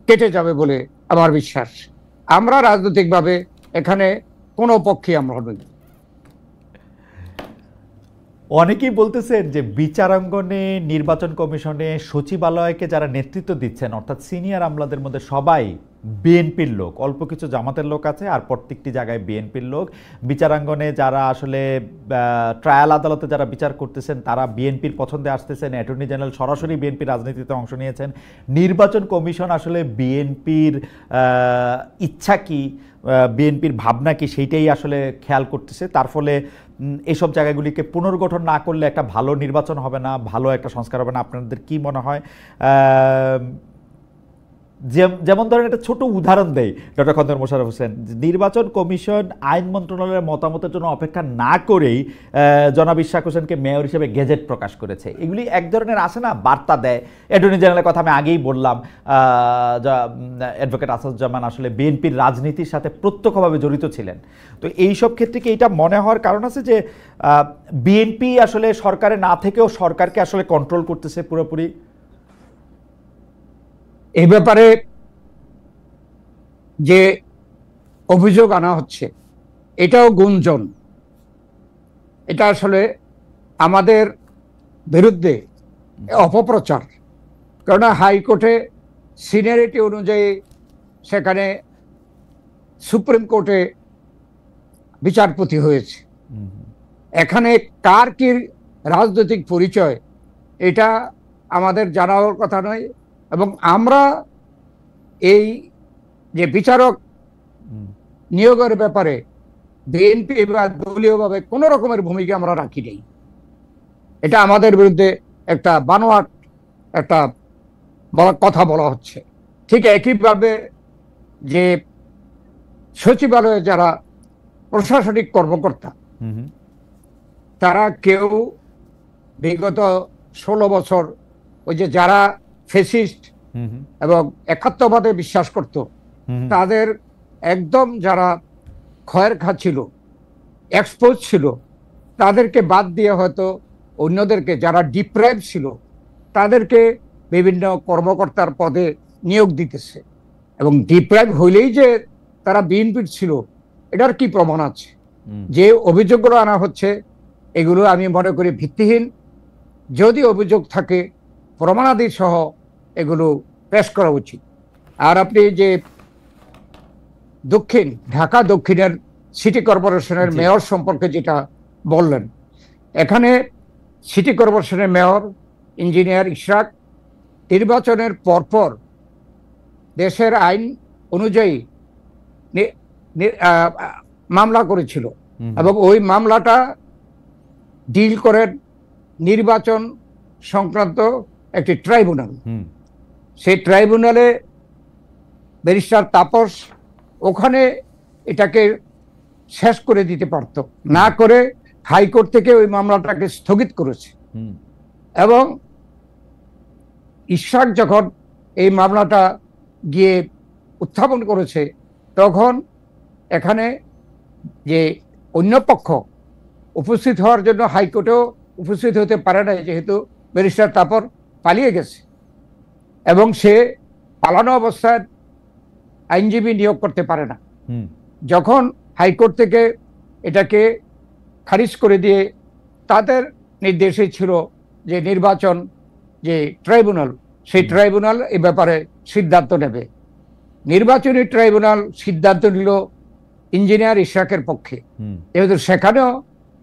কেটে যাবে বলে আমার বিশ্বাস। আমরা রাজনৈতিকভাবে এখানে কোনো পক্ষে আমরা নই। অনেকেই বলতেছেন যে বিচারাঙ্গনে, নির্বাচন কমিশনে, সচিবালয়কে যারা নেতৃত্ব দিচ্ছেন অর্থাৎ সিনিয়র আমলাদের মধ্যে সবাই বিএনপির লোক, অল্প কিছু জামাতের লোক আছে, আর প্রত্যেকটি জায়গায় বিএনপির লোক। বিচারাঙ্গনে যারা আসলে ট্রায়াল আদালতে যারা বিচার করতেছেন তারা বিএনপির পছন্দে আসতেছেন। অ্যাটর্নি জেনারেল সরাসরি বিএনপির রাজনীতিতে অংশ নিয়েছেন। নির্বাচন কমিশন আসলে বিএনপির ইচ্ছা কি, বিএনপির ভাবনা কি, সেইটাই আসলে খেয়াল করতেছে। তার ফলে এসব জায়গাগুলিকে পুনর্গঠন না করলে একটা ভালো নির্বাচন হবে না, ভালো একটা সংস্কার হবে না। আপনাদের কি মনে হয়? যেমন ধরেন একটা ছোট উদাহরণ দেয় ডক্টর খন্দকার মোশাররফ হোসেন, নির্বাচন কমিশন আইন মন্ত্রণালয়ের মতামতের জন্য অপেক্ষা না করেই জনাব ইশরাক হোসেনকে মেয়র হিসেবে গেজেট প্রকাশ করেছে। এগুলি এক ধরনের আসে না, বার্তা দেয়। অ্যাটর্নি জেনারেলের কথা আমি আগেই বললাম, অ্যাডভোকেট আসাদুজ্জামান আসলে বিএনপির রাজনীতির সাথে প্রত্যক্ষভাবে জড়িত ছিলেন। তো এইসব ক্ষেত্রে কি এটা মনে হওয়ার কারণ আছে যে বিএনপি আসলে সরকারে না থেকেও সরকারকে আসলে কন্ট্রোল করতেছে পুরোপুরি? এই ব্যাপারে যে অভিযোগ আনা হচ্ছে এটাও গুঞ্জন, এটা আসলে আমাদের বিরুদ্ধে অপপ্রচার। কেননা হাইকোর্টে সিনিয়রিটি অনুযায়ী সেখানে সুপ্রিম কোর্টে বিচারপতি হয়েছে। এখানে কার কি রাজনৈতিক পরিচয় এটা আমাদের জানার কথা নয়, এবং আমরা এই যে বিচারক নিয়োগের ব্যাপারে বিএনপি বা দলীয়ভাবে কোন রকমের ভূমিকা আমরা রাখি নেই। এটা আমাদের বিরুদ্ধে একটা বানোয়াট একটা কথা বলা হচ্ছে। ঠিক একইভাবে যে সচিবালয়ে যারা প্রশাসনিক কর্মকর্তা তারা কেউ বিগত 16 বছর ওই যে যারা ফেসিস্ট এবং একাত্মবাদে বিশ্বাস করত তাদের একদম যারা ক্ষয়ের খাচ্ছিল, এক্সপোজ ছিল, তাদেরকে বাদ দিয়ে হয়তো অন্যদেরকে যারা ডিপ্রাইভ ছিল তাদেরকে বিভিন্ন কর্মকর্তার পদে নিয়োগ দিতেছে। এবং ডিপ্রাইভ হইলেই যে তারা বিএনপির ছিল এটার কি প্রমাণ আছে? যে অভিযোগগুলো আনা হচ্ছে এগুলো আমি মনে করি ভিত্তিহীন। যদি অভিযোগ থাকে প্রমাণাদি সহ এগুলো পেশ করা উচিত। আর আপনি যে ঢাকা দক্ষিণের সিটি কর্পোরেশনের মেয়র সম্পর্কে যেটা বললেন, এখানে সিটি কর্পোরেশনের মেয়র ইঞ্জিনিয়ার ইশরাক নির্বাচনের পরপর দেশের আইন অনুযায়ী মামলা করেছিল, এবং ওই মামলাটা ডিল করেন নির্বাচন সংক্রান্ত একটি ট্রাইব্যুনাল। সেই ট্রাইব্যুনালে ব্যারিস্টার তাপস ওখানে এটাকে শেষ করে দিতে পারত, না করে হাইকোর্ট থেকে ওই মামলাটাকে স্থগিত করেছে। এবং ইশরাক যখন এই মামলাটা গিয়ে উত্থাপন করেছে তখন এখানে যে অন্য পক্ষ উপস্থিত হওয়ার জন্য হাইকোর্টেও উপস্থিত হতে পারে না, যেহেতু ব্যারিস্টার তাপর পালিয়ে গেছে এবং সে পালানো অবস্থায় আইনজীবী নিয়োগ করতে পারে না। যখন হাইকোর্ট থেকে এটাকে খারিজ করে দিয়ে তাদের নির্দেশে ছিল যে নির্বাচন যে ট্রাইব্যুনাল, সেই ট্রাইব্যুনাল এই ব্যাপারে সিদ্ধান্ত নেবে। নির্বাচনী ট্রাইব্যুনাল সিদ্ধান্ত নিল ইঞ্জিনিয়ার ইশরাকের পক্ষে, যেহেতু সেখানেও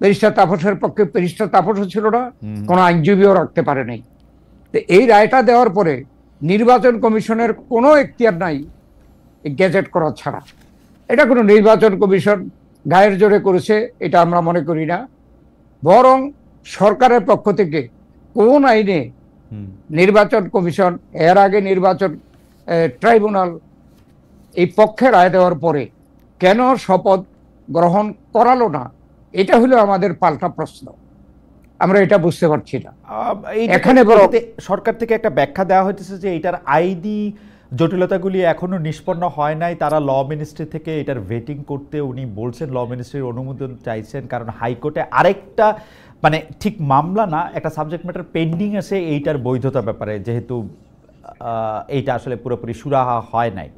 ব্যারিস্টার তাপসের পক্ষে ব্যারিস্টার তাপসও ছিল না, কোনো আইনজীবীও রাখতে পারে নাই। তো এই রায়টা দেওয়ার পরে নির্বাচন কমিশনের কোনো এখতিয়ার নাই গেজেট করা ছাড়া। এটা কোনো নির্বাচন কমিশন গায়ের জোরে করেছে এটা আমরা মনে করি না, বরং সরকারের পক্ষ থেকে কোন আইনে নির্বাচন কমিশন এর আগে নির্বাচন ট্রাইব্যুনাল এই পক্ষে রায় দেওয়ার পরে কেন শপথ গ্রহণ করালো না, এটা হলো আমাদের পাল্টা প্রশ্ন। আমরা এটা বুঝতে পারছি না। এখানে সরকার থেকে একটা ব্যাখ্যা দেওয়া হইতেছে যে এটার আইনি জটিলতাগুলি এখনো নিষ্পন্ন হয় নাই, তারা ল মিনিস্ট্রি থেকে এটার ভেটিং করতে উনি বলছেন, ল মিনিস্ট্রির অনুমোদন চাইছেন, কারণ হাইকোর্টে আরেকটা মানে ঠিক মামলা না, একটা সাবজেক্ট ম্যাটার পেন্ডিং আছে এইটার বৈধতা ব্যাপারে, যেহেতু এইটা আসলে পুরোপুরি সুরাহা হয় নাই।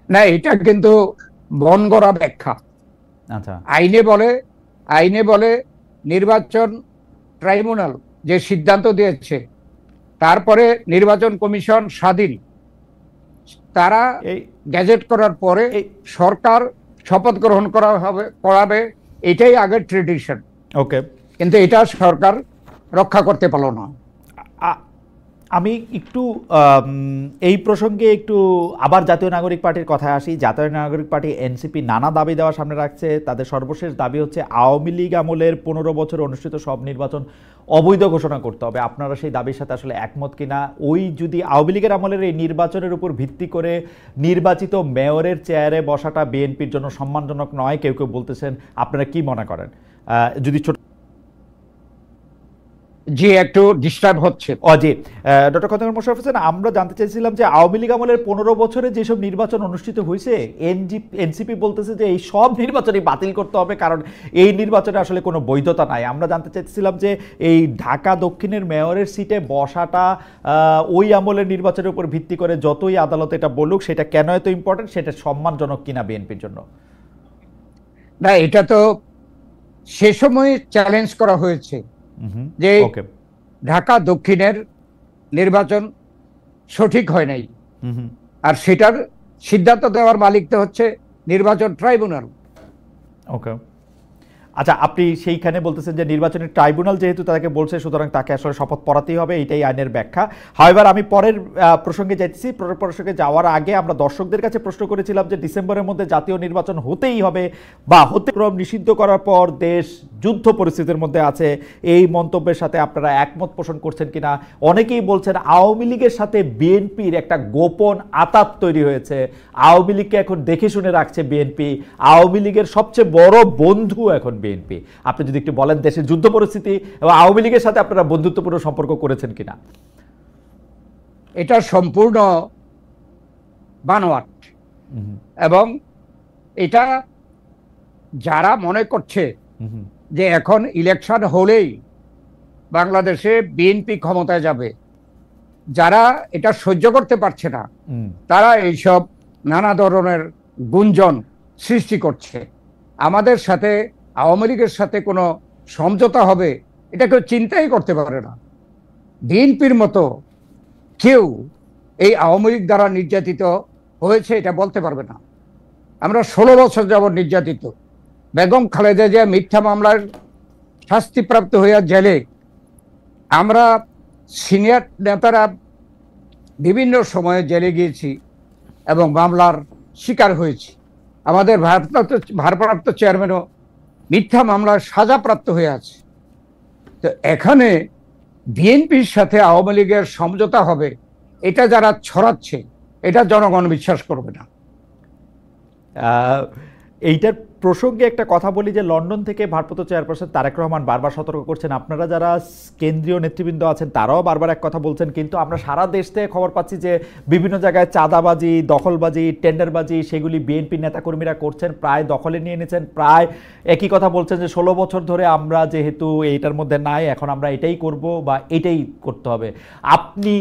না, এটা কিন্তু মন গড়া ব্যাখ্যা। আচ্ছা, আইনে বলে নির্বাচন ট্রাইব্যুনাল যে সিদ্ধান্ত দিয়েছে, তারপরে নির্বাচন কমিশন স্বাধীন, তারা গ্যাজেট করার পরে সরকার শপথ গ্রহণ করাবে, এটাই আগের ট্রেডিশন। ওকে, কিন্তু এটা সরকার রক্ষা করতে পারলো না। আমি একটু এই প্রসঙ্গে একটু আবার জাতীয় নাগরিক পার্টির কথায় আসি। জাতীয় নাগরিক পার্টি এনসিপি নানা দাবি দেওয়া সামনে রাখছে। তাদের সর্বশেষ দাবি হচ্ছে আওয়ামী লীগ আমলের 15 বছর অনুষ্ঠিত সব নির্বাচন অবৈধ ঘোষণা করতে হবে। আপনারা সেই দাবির সাথে আসলে একমত কিনা? ওই যদি আওয়ামী লীগের আমলের এই নির্বাচনের উপর ভিত্তি করে নির্বাচিত মেয়রের চেয়ারে বসাটা বিএনপির জন্য সম্মানজনক নয়, কেউ কেউ বলতেছেন, আপনারা কি মনে করেন? যদি ছোট জি, একটু ডিস্টার্ব হচ্ছে। জি, ডক্টর খন্দকার মোশাররফ হোসেন, আমরা জানতে চাইছিলাম যে আওয়ামী লীগ আমলের 15 বছরে যেসব নির্বাচন অনুষ্ঠিত হয়েছে, এনসিপি বলতেছে যে এই সব নির্বাচনই বাতিল করতে হবে, কারণ এই নির্বাচনে আসলে কোনো বৈধতা নাই। আমরা জানতে চাইছিলাম যে এই ঢাকা দক্ষিণের মেয়রের সিটে বসাটা ওই আমলের নির্বাচনের উপর ভিত্তি করে যতই আদালত এটা বলুক, সেটা কেন এত ইম্পর্টেন্ট, সেটা সম্মানজনক কিনা বিএনপির জন্য? না, এটা তো সে সময় চ্যালেঞ্জ করা হয়েছে যে ঢাকা দক্ষিণের নির্বাচন সঠিক হয় নাই, আর সেটার সিদ্ধান্ত দেওয়ার মালিক তো হচ্ছে নির্বাচন ট্রাইব্যুনাল। ওকে, আচ্ছা, আপনি সেইখানে বলতেছেন যে নির্বাচনের ট্রাইব্যুনাল যেহেতু তাকে বলছে, সুতরাং তাকে আসলে শপথ পড়াতেই হবে, এটাই আইনের ব্যাখ্যা। হাওয়েভার আমি পরের প্রসঙ্গে যাইতেছি। পরের প্রসঙ্গে যাওয়ার আগে আমরা দর্শকদের কাছে প্রশ্ন করেছিলাম যে ডিসেম্বরের মধ্যে জাতীয় নির্বাচন হতেই হবে বা হতে ক্রম নিষিদ্ধ করার পর দেশ যুদ্ধ পরিস্থিতির মধ্যে আছে। এই মন্তব্যের সাথে আপনারা একমত পোষণ করছেন কিনা? অনেকেই বলছেন আওয়ামী লীগের সাথে বিএনপির একটা গোপন আতাত তৈরি হয়েছে, আওয়ামী লীগকে এখন দেখে শুনে রাখছে বিএনপি, আওয়ামী লীগের সবচেয়ে বড় বন্ধু এখন বিএনপি। আপনি যদি একটু বলেন দেশের যুদ্ধ পরিস্থিতি এবং আওয়ামী লীগের সাথে আপনারা বন্ধুত্বপূর্ণ সম্পর্ক করেছেন কিনা? এটা সম্পূর্ণ বানোয়াট, এবং এটা যারা মনে করছে যে এখন ইলেকশন হলেই বাংলাদেশে বিএনপি ক্ষমতায় যাবে, যারা এটা সহ্য করতে পারছে না, তারা এইসব নানা ধরনের গুঞ্জন সৃষ্টি করছে। আমাদের সাথে আওয়ামী লীগের সাথে কোনো সমঝোতা হবে, এটা কেউ চিন্তাই করতে পারে না। বিএনপির মতো কেউ এই আওয়ামী লীগ দ্বারা নির্যাতিত হয়েছে এটা বলতে পারবে না। আমরা 16 বছর যাবৎ নির্যাতিত। বেগম খালেদা জিয়া মিথ্যা মামলার শাস্তিপ্রাপ্ত হইয়া জেলে, আমরা সিনিয়র নেতারা বিভিন্ন সময়ে জেলে গিয়েছি এবং মামলার শিকার হয়েছি। আমাদের ভারপ্রাপ্ত চেয়ারম্যানও মিথ্যা মামলার সাজাপ্রাপ্ত হয়ে আছে। তো এখানে বিএনপির সাথে আওয়ামী লীগের সমঝোতা হবে, এটা যারা ছড়াচ্ছে, এটা জনগণ বিশ্বাস করবে না। এইটার প্রসঙ্গে একটা কথা বলি যে লন্ডন থেকে ভারপ্রাপ্ত চেয়ারপারসন তারেক রহমান বারবার সতর্ক করছেন, আপনারা যারা কেন্দ্রীয় নেতৃবৃন্দ আছেন তারাও বারবার এক কথা বলছেন, কিন্তু আমরা সারা দেশ থেকে খবর পাচ্ছি যে বিভিন্ন জায়গায় চাঁদাবাজি, দখলবাজি, টেন্ডারবাজি সেগুলি বিএনপি নেতাকর্মীরা করছেন, প্রায় দখলে নিয়ে নিয়েছেন। প্রায় একই কথা বলছেন যে 16 বছর ধরে আমরা যেহেতু এইটার মধ্যে নাই, এখন আমরা এটাই করব বা এটাই করতে হবে। আপনি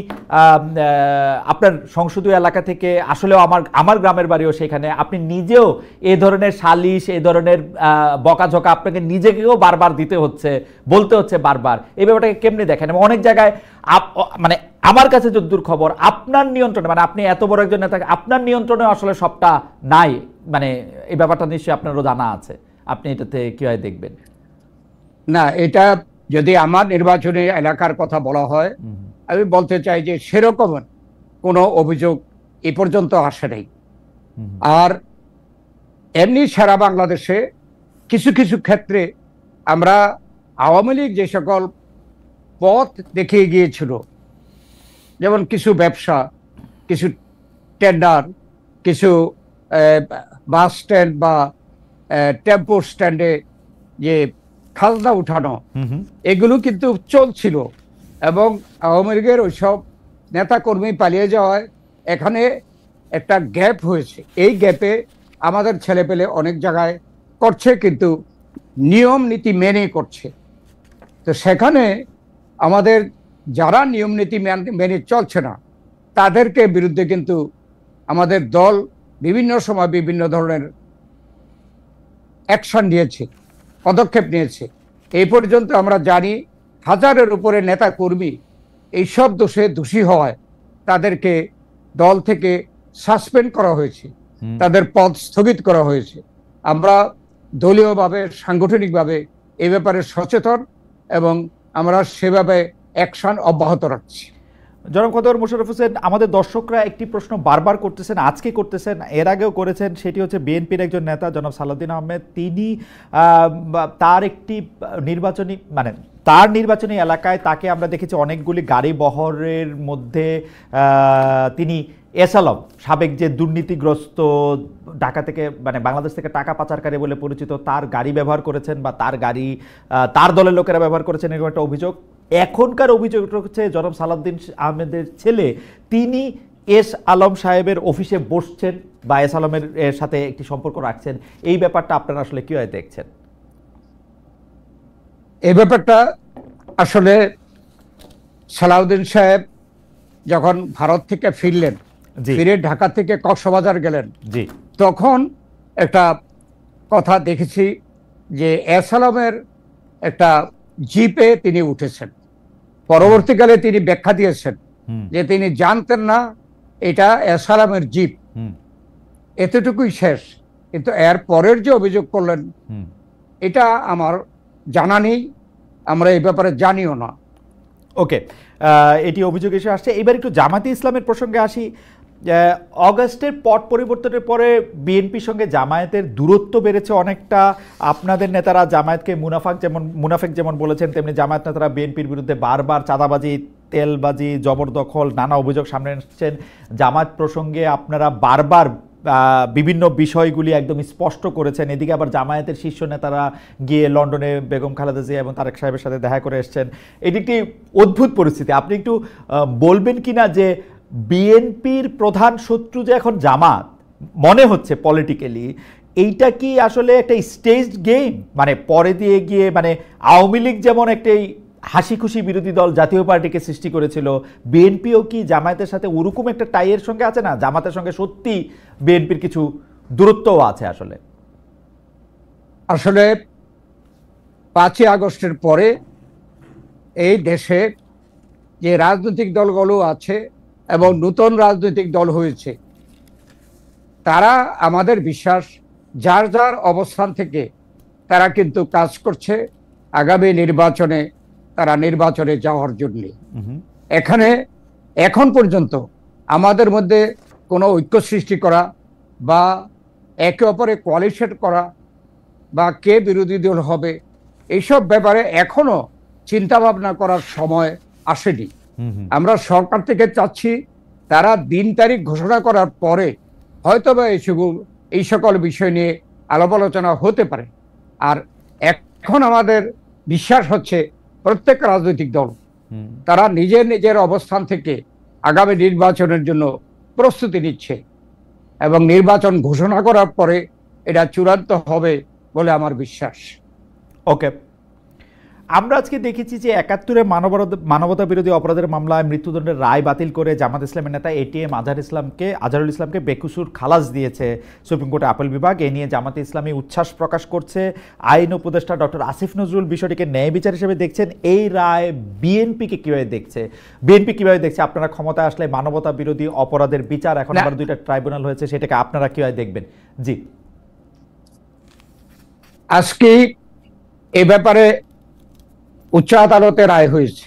আপনার সংসদীয় এলাকা থেকে, আসলেও আমার গ্রামের বাড়িও সেখানে, আপনি নিজেও এ ধরনের সালিশ, এই ধরনের বকাঝকা আপনাকে নিজেকেও বারবার দিতে হচ্ছে, বলতে হচ্ছে বারবার। এই ব্যাপারটাকে কেমনি দেখেন? অনেক জায়গায় মানে আমার কাছে যতদূর খবর আপনার নিয়ন্ত্রণে, মানে আপনি এত বড় একজন নেতা, আপনার নিয়ন্ত্রণে আসলে সবটা নাই, মানে এই ব্যাপারটা নিশ্চয়ই আপনারও জানা আছে, আপনি এটাতে কিভাবে দেখবেন? না, এটা যদি আমার নির্বাচনী এলাকার কথা বলা হয়, আমি বলতে চাই যে সেরকম কোনো অভিযোগ এ পর্যন্ত আসে নাই। আর এমনি সারা বাংলাদেশে কিছু কিছু ক্ষেত্রে আমরা আওয়ামী লীগ যে সকল পথ দেখিয়ে গিয়েছিল, যেমন কিছু ব্যবসা, কিছু টেন্ডার, কিছু বাস স্ট্যান্ড বা টেম্পো স্ট্যান্ডে যে খাজনা উঠানো, এগুলো কিন্তু চলছিল। এবং আওয়ামী লীগের ওইসব নেতাকর্মী পালিয়ে যাওয়ায় এখানে একটা গ্যাপ হয়েছে। এই গ্যাপে আমাদের ছেলেপেলে অনেক জায়গায় করছে, কিন্তু নিয়ম নীতি মেনে করছে। তো সেখানে আমাদের যারা নিয়ম নীতি মেনে চলছে না, তাদেরকে বিরুদ্ধে কিন্তু আমাদের দল বিভিন্ন সময় বিভিন্ন ধরনের অ্যাকশন নিয়েছে, পদক্ষেপ নিয়েছে। এই পর্যন্ত আমরা জানি হাজারের উপরে নেতা কর্মী এইসব দোষে দোষী হওয়ায় তাদেরকে দল থেকে সাসপেন্ড করা হয়েছে, তাদের পদ স্থগিত করা হয়েছে। আমরা দলীয়ভাবে সাংগঠনিকভাবে এই ব্যাপারে সচেতন এবং আমরা সেভাবে অ্যাকশন অব্যাহত রাখছি। জনাব খন্দকার মোশাররফ হোসেন, আমাদের দর্শকরা একটি প্রশ্ন বারবার করতেছেন, আজকে করতেছেন, এর আগেও করেছেন, সেটি হচ্ছে বিএনপির একজন নেতা জনাব সালাউদ্দিন আহমেদ, তিনি তার একটি নির্বাচনী এলাকায় তাকে আমরা দেখেছি অনেকগুলি গাড়ি বহরের মধ্যে তিনি এস আলম, সাবেক যে দুর্নীতিগ্রস্ত ঢাকা থেকে বাংলাদেশ থেকে টাকা পাচারকারী বলে পরিচিত, তার গাড়ি ব্যবহার করেছেন বা তার গাড়ি তার দলের লোকেরা ব্যবহার করেছেন, এরকম একটা অভিযোগ। এখনকার অভিযোগ হচ্ছে জনাব সালাউদ্দিন আহমেদের ছেলে তিনি এস আলম সাহেবের অফিসে বসছেন বা এস আলমের সাথে একটি সম্পর্ক রাখছেন। এই ব্যাপারটা আপনারা আসলে কিভাবে দেখছেন? এই ব্যাপারটা আসলে সালাউদ্দিন সাহেব যখন ভারত থেকে ফিরলেন, ফিরে ঢাকা থেকে কক্সবাজার গেলেন, তখন একটা কথা দেখেছি যে এস আলমের একটা জিপে তিনি উঠেছেন। পরবর্তীকালে তিনি ব্যাখ্যা দিয়েছেন যে তিনি জানতেন না এটা এস আলমের জিপ, এতটুকুই শেষ। কিন্তু এর পরের যে অভিযোগ করলেন এটা আমার জানা নেই, আমরা এই ব্যাপারে জানিও না। ওকে, এটি অভিযোগ এসে আসছে। এবার একটু জামাতে ইসলামের প্রসঙ্গে আসি। অগাস্টের পট পরিবর্তনের পরে বিএনপির সঙ্গে জামায়াতের দূরত্ব বেড়েছে অনেকটা। আপনাদের নেতারা জামায়াতকে মুনাফেক যেমন বলেছেন, তেমনি জামায়াত নেতারা বিএনপির বিরুদ্ধে বারবার চাঁদাবাজি, তেলবাজি, জবরদখল নানা অভিযোগ সামনে এসেছেন। জামায়াত প্রসঙ্গে আপনারা বারবার বিভিন্ন বিষয়গুলি একদম স্পষ্ট করেছেন। এদিকে আবার জামায়াতের শীর্ষ নেতারা গিয়ে লন্ডনে বেগম খালেদা জিয়া এবং তারেক সাহেবের সাথে দেখা করে এসেছেন। এটি একটি অদ্ভুত পরিস্থিতি। আপনি একটু বলবেন কিনা যে বিএনপির প্রধান শত্রু যে এখন জামাত মনে হচ্ছে পলিটিক্যালি, এইটা কি আসলে একটা স্টেজড গেম? পরে দিয়ে গিয়ে আওয়ামী লীগ যেমন একটি হাসি খুশি বিরোধী দল জাতীয় পার্টিকে সৃষ্টি করেছিল, বিএনপিও কি জামায়াতের সাথে ওরকম একটা টাইয়ের সঙ্গে আছে না? জামাতের সঙ্গে সত্যি বিএনপির কিছু দূরত্বও আছে আসলে। আসলে 5ই আগস্টের পরে এই দেশে যে রাজনৈতিক দলগুলো আছে এবং নতুন রাজনৈতিক দল হয়েছে, তারা আমাদের বিশ্বাস যার যার অবস্থান থেকে তারা কিন্তু কাজ করছে আগামী নির্বাচনে, তারা নির্বাচনে যাওয়ার জন্য। এখানে এখন পর্যন্ত আমাদের মধ্যে কোনো ঐক্য সৃষ্টি করা বা একে অপরে কোয়ালিশন করা বা কে বিরোধী দল হবে, এইসব ব্যাপারে এখনো চিন্তা ভাবনা করার সময় আসেনি। আমরা সরকার থেকে চাচ্ছি তারা দিন তারিখ ঘোষণা করার পরে হয়তোবা এই সকল বিষয় নিয়ে আলাপ আলোচনা হতে পারে। আর এখন আমাদের বিশ্বাস হচ্ছে প্রত্যেক রাজনৈতিক দল তারা নিজের নিজের অবস্থান থেকে আগামী নির্বাচনের জন্য প্রস্তুতি নিচ্ছে এবং নির্বাচন ঘোষণা করার পরে এটা চূড়ান্ত হবে বলে আমার বিশ্বাস। ওকে, আমরা আজকে দেখেছি যে 71-এ মানবতা বিরোধী অপরাধের মামলায় মৃত্যুদণ্ডের রায় বাতিল করে জামাত ইসলামের নেতা এটিএম আজহারুল ইসলামকে বেকসুর খালাস দিয়েছে সুপ্রিম কোর্টের আপিল বিভাগ। এ নিয়ে জামাতে ইসলামী উচ্ছ্বাস প্রকাশ করছে। আইন উপদেষ্টা ডক্টর আসিফ নজরুল বিষয়টিকে ন্যায় বিচার হিসেবে দেখছেন। এই রায় বিএনপি কিভাবে দেখছে? আপনারা ক্ষমতায় আসলে মানবতা বিরোধী অপরাধের বিচার, এখন আবার 2টা ট্রাইব্যুনাল হয়েছে, সেটাকে আপনারা কিভাবে দেখবেন? জি, আজকে এ ব্যাপারে উচ্চ আদালতে রায় হয়েছে।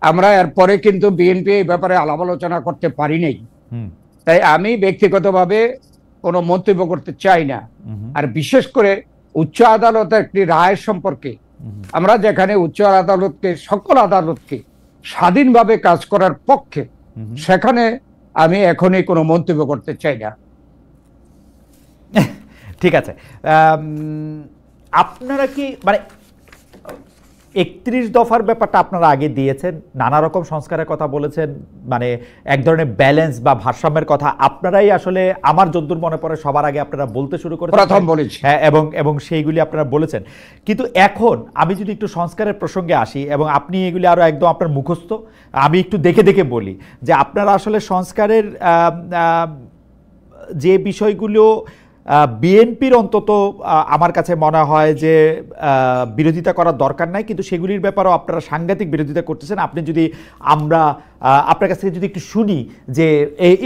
আমরা এরপরে কিন্তু বিএনপি এই ব্যাপারে আলাপ আলোচনা করতে পারি নাই, তাই আমি ব্যক্তিগতভাবে কোনো মন্তব্য করতে চাই না। আর বিশেষ করে উচ্চ আদালতের একটি রায় সম্পর্কে আমরা যেখানে উচ্চ আদালতকে, সকল আদালতকে স্বাধীনভাবে কাজ করার পক্ষে, সেখানে আমি এখনই কোনো মন্তব্য করতে চাই না। ঠিক আছে, আপনারা কি মানে 31 দফার ব্যাপারটা আপনারা আগে দিয়েছেন, নানা রকম সংস্কারের কথা বলেছেন, মানে এক ধরনের ব্যালেন্স বা ভারসাম্যের কথা আপনারাই আসলে আমার যদ্দূর মনে পড়ে সবার আগে আপনারা বলতে শুরু করেছেন, প্রথম বলেছি। হ্যাঁ, এবং সেইগুলি আপনারা বলেছেন। কিন্তু এখন আমি যদি একটু সংস্কারের প্রসঙ্গে আসি, এবং আপনি এগুলি আরও একদম আপনার মুখস্থ, আমি একটু দেখে দেখে বলি যে আপনারা আসলে সংস্কারের যে বিষয়গুলো বিএনপির অন্তত আমার কাছে মনে হয় যে বিরোধিতা করার দরকার নাই, কিন্তু সেগুলির ব্যাপারেও আপনারা সাংঘাতিক বিরোধিতা করতেছেন। আপনি যদি আমরা আপনার কাছ থেকে যদি একটু শুনি যে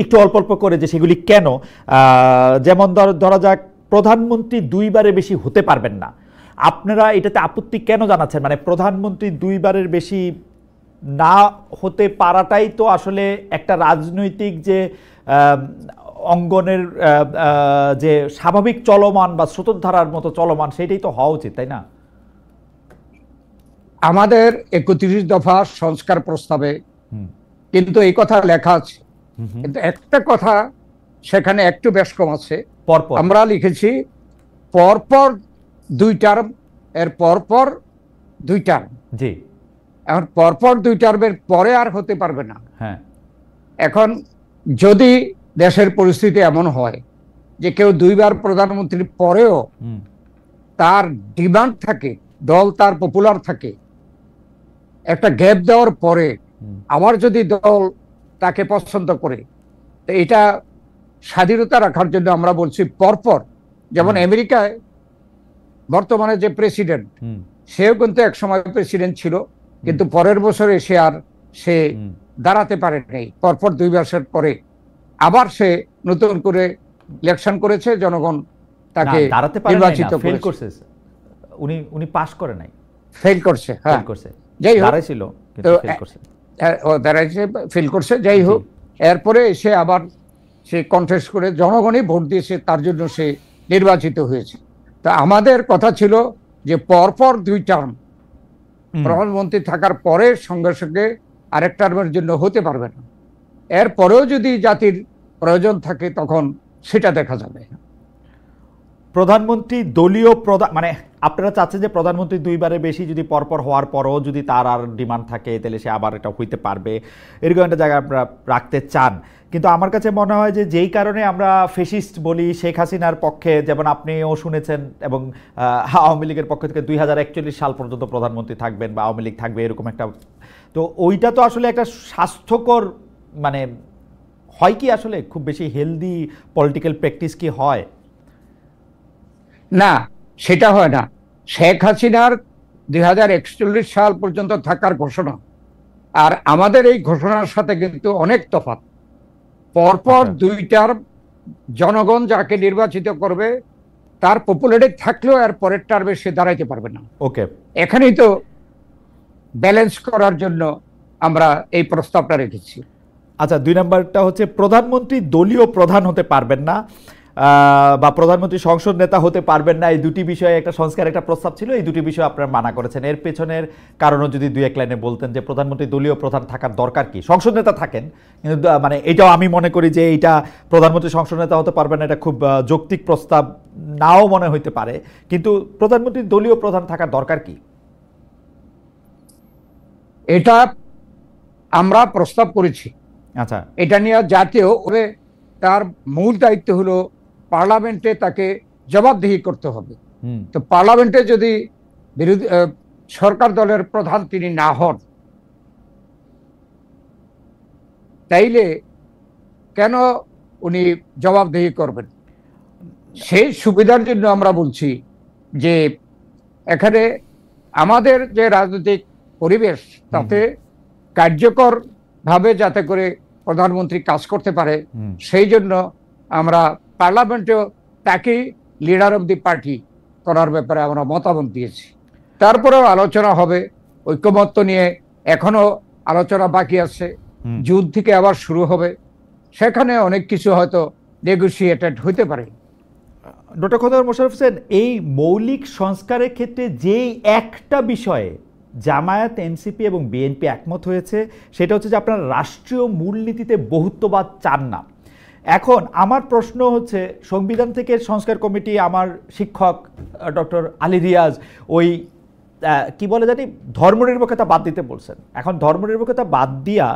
একটু অল্প অল্প করে যে সেগুলি কেন, যেমন ধরা যাক প্রধানমন্ত্রী 2বারের বেশি হতে পারবেন না, আপনারা এটাতে আপত্তি কেন জানাচ্ছেন? মানে প্রধানমন্ত্রী 2বারের বেশি না হতে পারাটাই তো আসলে একটা রাজনৈতিক যে অঙ্গনের যে স্বাভাবিক চলমান বা স্রোতধারার মতো চলমান, সেটাই তো হওয়া উচিত, তাই না? আমাদের 31 দফা সংস্কার প্রস্তাবে কিন্তু এই কথা লেখা আছে, কিন্তু একটা কথা সেখানে একটু বেশ কম আছে। আমরা লিখেছি পরপর 2 টার্ম, এর পরপর 2 টার্ম। জি, এখন পরপর 2 টার্মের পরে আর হতে পারবে না। হ্যাঁ, এখন যদি দেশের পরিস্থিতি এমন হয় যে কেউ 2বার প্রধানমন্ত্রীর পরেও তার ডিমান্ড থাকে, দল তার পপুলার থাকে, একটা গ্যাপ দেওয়ার পরে আবার যদি দল তাকে পছন্দ করে, তো এটা স্বাধীনতা রাখার জন্য আমরা বলছি পরপর। যেমন আমেরিকায় বর্তমানে যে প্রেসিডেন্ট, সেও কিন্তু এক সময় প্রেসিডেন্ট ছিল, কিন্তু পরের বছরে সে দাঁড়াতে পারে নাই। পরপর 2 বছর পরে আবার সে নতুন করে ইলেকশন করেছে, জনগণ তাকে নির্বাচিত করেছে। উনি পাস করে নাই, ফেল করছে। হ্যাঁ, যাই হোক, দাঁড়াইছিল কিন্তু ফেল করছে। দাঁড়াইছে, ফেল করছে। যাই হোক, এরপরে সে আবার সে কন্টেস্ট করে জনগণই ভোট দিয়েছে, তার জন্য সে নির্বাচিত হয়েছে। তা আমাদের কথা ছিল যে পরপর 2 টার্ম প্রধানমন্ত্রী থাকার পরে সঙ্গে সঙ্গে আরেক টার্মের জন্য হতে পারবে না। এরপরেও যদি জাতির প্রয়োজন থাকে তখন সেটা দেখা যাবে। প্রধানমন্ত্রী দলীয় প্রধান, মানে আপনারা চাচ্ছেন যে প্রধানমন্ত্রী 2বারের বেশি যদি পরপর হওয়ার পরও যদি তার আর ডিমান্ড থাকে, তাহলে সে আবার এটা হইতে পারবে, এরকম একটা জায়গায় আপনারা রাখতে চান। কিন্তু আমার কাছে মনে হয় যে যেই কারণে আমরা ফেসিস্ট বলি শেখ হাসিনার পক্ষে, যেমন আপনিও শুনেছেন, এবং আওয়ামী লীগের পক্ষ থেকে 2041 সাল পর্যন্ত প্রধানমন্ত্রী থাকবেন বা আওয়ামী লীগ থাকবে, এরকম একটা, তো ওইটা তো আসলে একটা স্বাস্থ্যকর, মানে হয় কি আসলে খুব বেশি হেলদি পলিটিক্যাল প্র্যাকটিস কি হয়? না, সেটা হয় না। শেখ হাসিনার 2041 সাল পর্যন্ত থাকার ঘোষণা আর আমাদের এই ঘোষণার সাথে কিন্তু অনেক তফাৎ। পরপর 2 টার্ম জনগণ যাকে নির্বাচিত করবে তার পপুলারিটি থাকলেও আর পরের টার্মে সে দাঁড়াইতে পারবে না। ওকে, এখানেই তো ব্যালেন্স করার জন্য আমরা এই প্রস্তাবটা রেখেছি। আচ্ছা, 2 নম্বরটা হচ্ছে প্রধানমন্ত্রী দলীয় প্রধান হতে পারবেন না বা প্রধানমন্ত্রী সংসদ নেতা হতে পারবেন না, এই দুটি বিষয়ে একটা সংস্কার, একটা প্রস্তাব ছিল, এই দুটি বিষয় আপনারা মানা করেছেন। এর পেছনের কারণও যদি 2-1 লাইনে বলতেন যে প্রধানমন্ত্রী দলীয় প্রধান থাকার দরকার কি? সংসদ নেতা থাকেন, কিন্তু মানে এটাও আমি মনে করি যে এইটা প্রধানমন্ত্রী সংসদ নেতা হতে পারবেন না, এটা খুব যৌক্তিক প্রস্তাব নাও মনে হইতে পারে, কিন্তু প্রধানমন্ত্রী দলীয় প্রধান থাকার দরকার কি? এটা আমরা প্রস্তাব করেছি। আচ্ছা, এটা নিয়ে জাতীয় তার মূল দায়িত্ব হলো পার্লামেন্টে তাকে জবাবদিহি করতে হবে। তো পার্লামেন্টে যদি বিরোধী সরকার দলের প্রধান তিনি না হন, তাইলে কেন উনি জবাবদিহি করবেন? সেই সুবিধার জন্য আমরা বলছি যে এখানে আমাদের যে রাজনৈতিক পরিবেশ, তাতে কার্যকর ভাবে যাতে করে প্রধানমন্ত্রী কাজ করতে পারে, সেই জন্য আমরা পার্লামেন্টেও তাকে লিডার অব দি পার্টি করার ব্যাপারে আমরা মতামত দিয়েছি। তারপরেও আলোচনা হবে, ঐক্যমত্য নিয়ে এখনো আলোচনা বাকি আছে, জুন থেকে আবার শুরু হবে, সেখানে অনেক কিছু হয়তো নেগোসিয়েটেড হতে পারে। ডক্টর খন্দকার মোশাররফ হোসেন, এই মৌলিক সংস্কারের ক্ষেত্রে যেই একটা বিষয়ে জামায়াত, এনসিপি এবং বিএনপি একমত হয়েছে, সেটা হচ্ছে যে আপনারা রাষ্ট্রীয় মূলনীতিতে বহুত্ববাদ চান না। এখন আমার প্রশ্ন হচ্ছে, সংবিধান থেকে সংস্কার কমিটি, আমার শিক্ষক ডক্টর আলী রিয়াজ ওই কি বলে জানি ধর্মনিরপেক্ষতা বাদ দিতে বলছেন। এখন ধর্মনিরপেক্ষতা বাদ দিয়া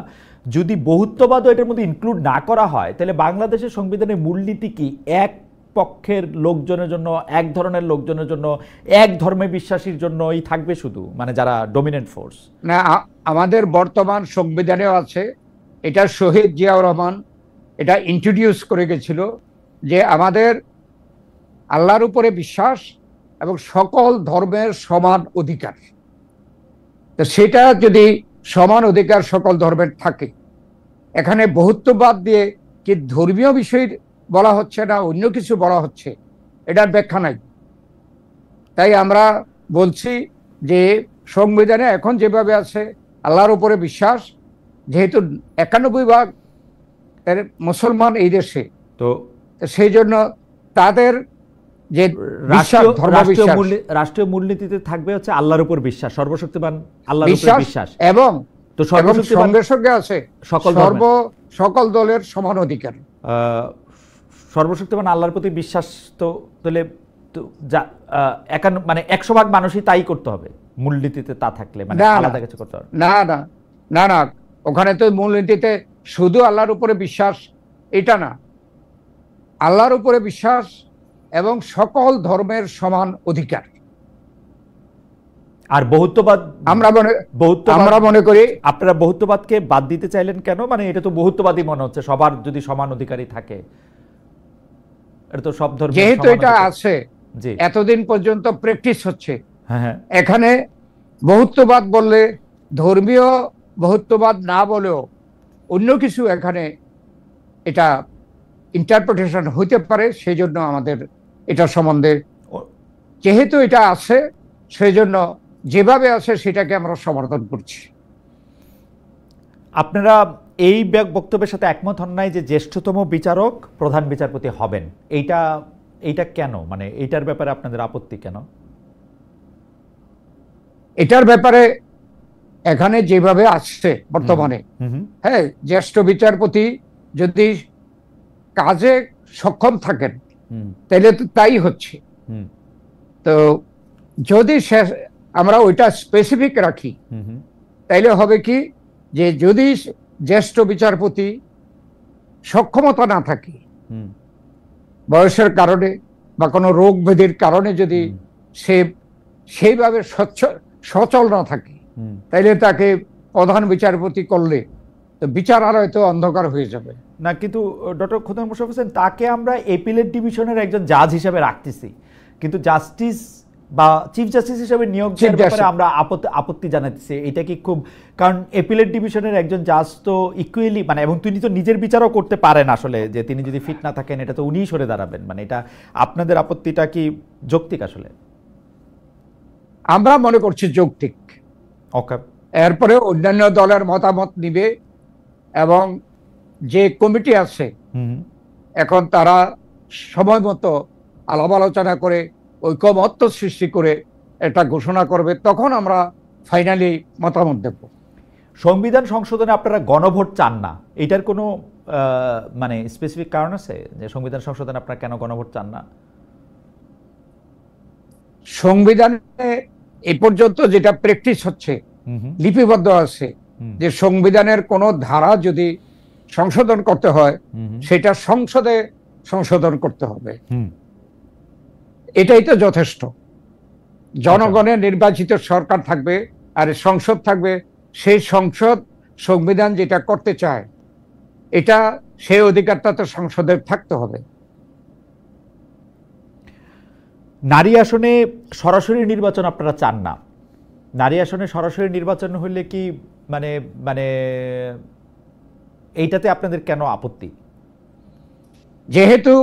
যদি বহুত্ববাদও এটার মধ্যে ইনক্লুড না করা হয়, তাহলে বাংলাদেশের সংবিধানের মূলনীতি কি এক পক্ষের লোকজনের জন্য, এক ধরনের লোকজনের জন্য, এক ধর্মে বিশ্বাসীর জন্যই থাকবে শুধু, মানে যারা ডমিনেন্ট ফোর্স? না, আমাদের বর্তমান সংবিধানেও আছে, এটা শহীদ জিয়াউর রহমান এটা ইন্ট্রোডিউস করে গেছিল, যে আমাদের আল্লাহর উপরে বিশ্বাস এবং সকল ধর্মের সমান অধিকার। তো সেটা যদি সমান অধিকার সকল ধর্মের থাকে, এখানে বহুত্ববাদ দিয়ে কি ধর্মীয় বিষয় বলা হচ্ছে না অন্য কিছু বলা হচ্ছে, এটার ব্যাখ্যা নাই। তাই আমরা বলছি যে সংবিধানে এখন যেভাবে আছে আল্লাহর উপরে বিশ্বাস, যেহেতু 91% মুসলমান এই দেশে, তো সেই জন্য তাদের যে রাষ্ট্রীয় মূলনীতিতে থাকবে হচ্ছে আল্লাহর উপর বিশ্বাস, সর্বশক্তিমান আল্লাহর উপর বিশ্বাস, এবং তো সঙ্গে সঙ্গে আছে সকল দলের সমান অধিকার। সর্বশক্তিমান আল্লাহর প্রতি বিশ্বাস, তো তাহলে মানে 100% মানুষই তাই করতে হবে মূলনীতিতে, তা থাকলে মানে আলাদা কিছু করতে হবে না। না না না, ওখানে তো মূলনীতিতে শুধু আল্লাহর উপরে বিশ্বাস এটা না, আল্লাহর উপরে বিশ্বাস এবং সকল ধর্মের সমান অধিকার। আর বহুত্ববাদ আমরা মনে করি, আপনারা বহুত্ববাদকে বাদ দিতে চাইলেন কেন? মানে এটা তো বহুত্ববাদী মনে হচ্ছে, সবার যদি সমান অধিকারই থাকে, এটা তো সব ধর্ম, যেহেতু এটা আছে এতদিন পর্যন্ত প্র্যাকটিস হচ্ছে। এখানে বহুত্ববাদ বললে ধর্মীয় বহুত্ববাদ না বলেও অন্য কিছু এখানে এটা ইন্টারপ্রিটেশন হইতে পারে, সেই জন্য আমাদের এটা সম্বন্ধে, যেহেতু এটা আছে সেই জন্য যেভাবে আছে সেটাকে আমরা সমর্থন করছি। আপনারা এই বক্তব্যের সাথে একমত হন নাই যে জ্যেষ্ঠতম বিচারক প্রধান বিচারপতি হবেন? এইটা কেন, মানে এইটার ব্যাপারে আপনাদের আপত্তি কেন? এটার ব্যাপারে এখানে যেভাবে আসছে বর্তমানে, হ্যাঁ, জ্যেষ্ঠ বিচারপতি যদি কাজে সক্ষম থাকেন তাহলে তো তাই হচ্ছে। তো যদি আমরা ওইটা স্পেসিফিক রাখি তাইলে হবে কি, যে যদি জ্যেষ্ঠ বিচারপতি সক্ষমতা না থাকে, বয়সের কারণে বা কোনো রোগ ব্যাধির কারণে যদি সে সেইভাবে সচল না থাকে, তাইলে তাকে প্রধান বিচারপতি করলে তো বিচারালয় তো অন্ধকার হয়ে যাবে না। কিন্তু ডক্টর খোদার মোশাররফ হোসেন, তাকে আমরা এপিলেট ডিভিশনের একজন জাজ হিসেবে রাখতেছি, কিন্তু জাস্টিস বা চিফ জাস্টিস হিসেবে নিয়োগ দেওয়ার ব্যাপারে আমরা আপত্তি জানাতেছি। এটা কি খুব, কারণ এপিলেট ডিভিশনের একজন জাজ তো ইকুয়ালি, মানে এবং তিনি তো নিজের বিচারও করতে পারেন আসলে, যে তিনি যদি ফিট না থাকেন এটা তো উনিই সরে দাঁড়াবেন, মানে এটা আপনাদের আপত্তিটা কি যৌক্তিক? আসলে আমরা মনে করছি যৌক্তিক। ওকে, এরপরে অন্যান্য দলের মতামত নিবে, এবং যে কমিটি আছে এখন তারা সময় মতো আলাপ আলোচনা করে ঐকমত্য সৃষ্টি করে এটা ঘোষণা করবে, তখন আমরা ফাইনালি মতামত দেব। সংবিধান সংশোধনে আপনারা গণভোট চান না, এটার কোনো মানে স্পেসিফিক কারণ আছে যে সংবিধান সংশোধনে আপনারা কেন গণভোট চান না? সংবিধানে এই পর্যন্ত যেটা প্র্যাকটিস হচ্ছে, লিপিবদ্ধ আছে যে সংবিধানের কোনো ধারা যদি সংশোধন করতে হয় সেটা সংসদে সংশোধন করতে হবে, এটাই তো যথেষ্ট। জনগণের নির্বাচিত সরকার থাকবে আর সংসদ থাকবে, সেই সংসদ সংবিধান যেটা করতে চায় এটা সেই অধিকারটা তো সংসদের থাকতে হবে। নারী আসনে সরাসরি নির্বাচন আপনারা চান না? নারী আসনে সরাসরি নির্বাচন হলে কি মানে মানে এইটাতে আপনাদের কেন আপত্তি? যেহেতু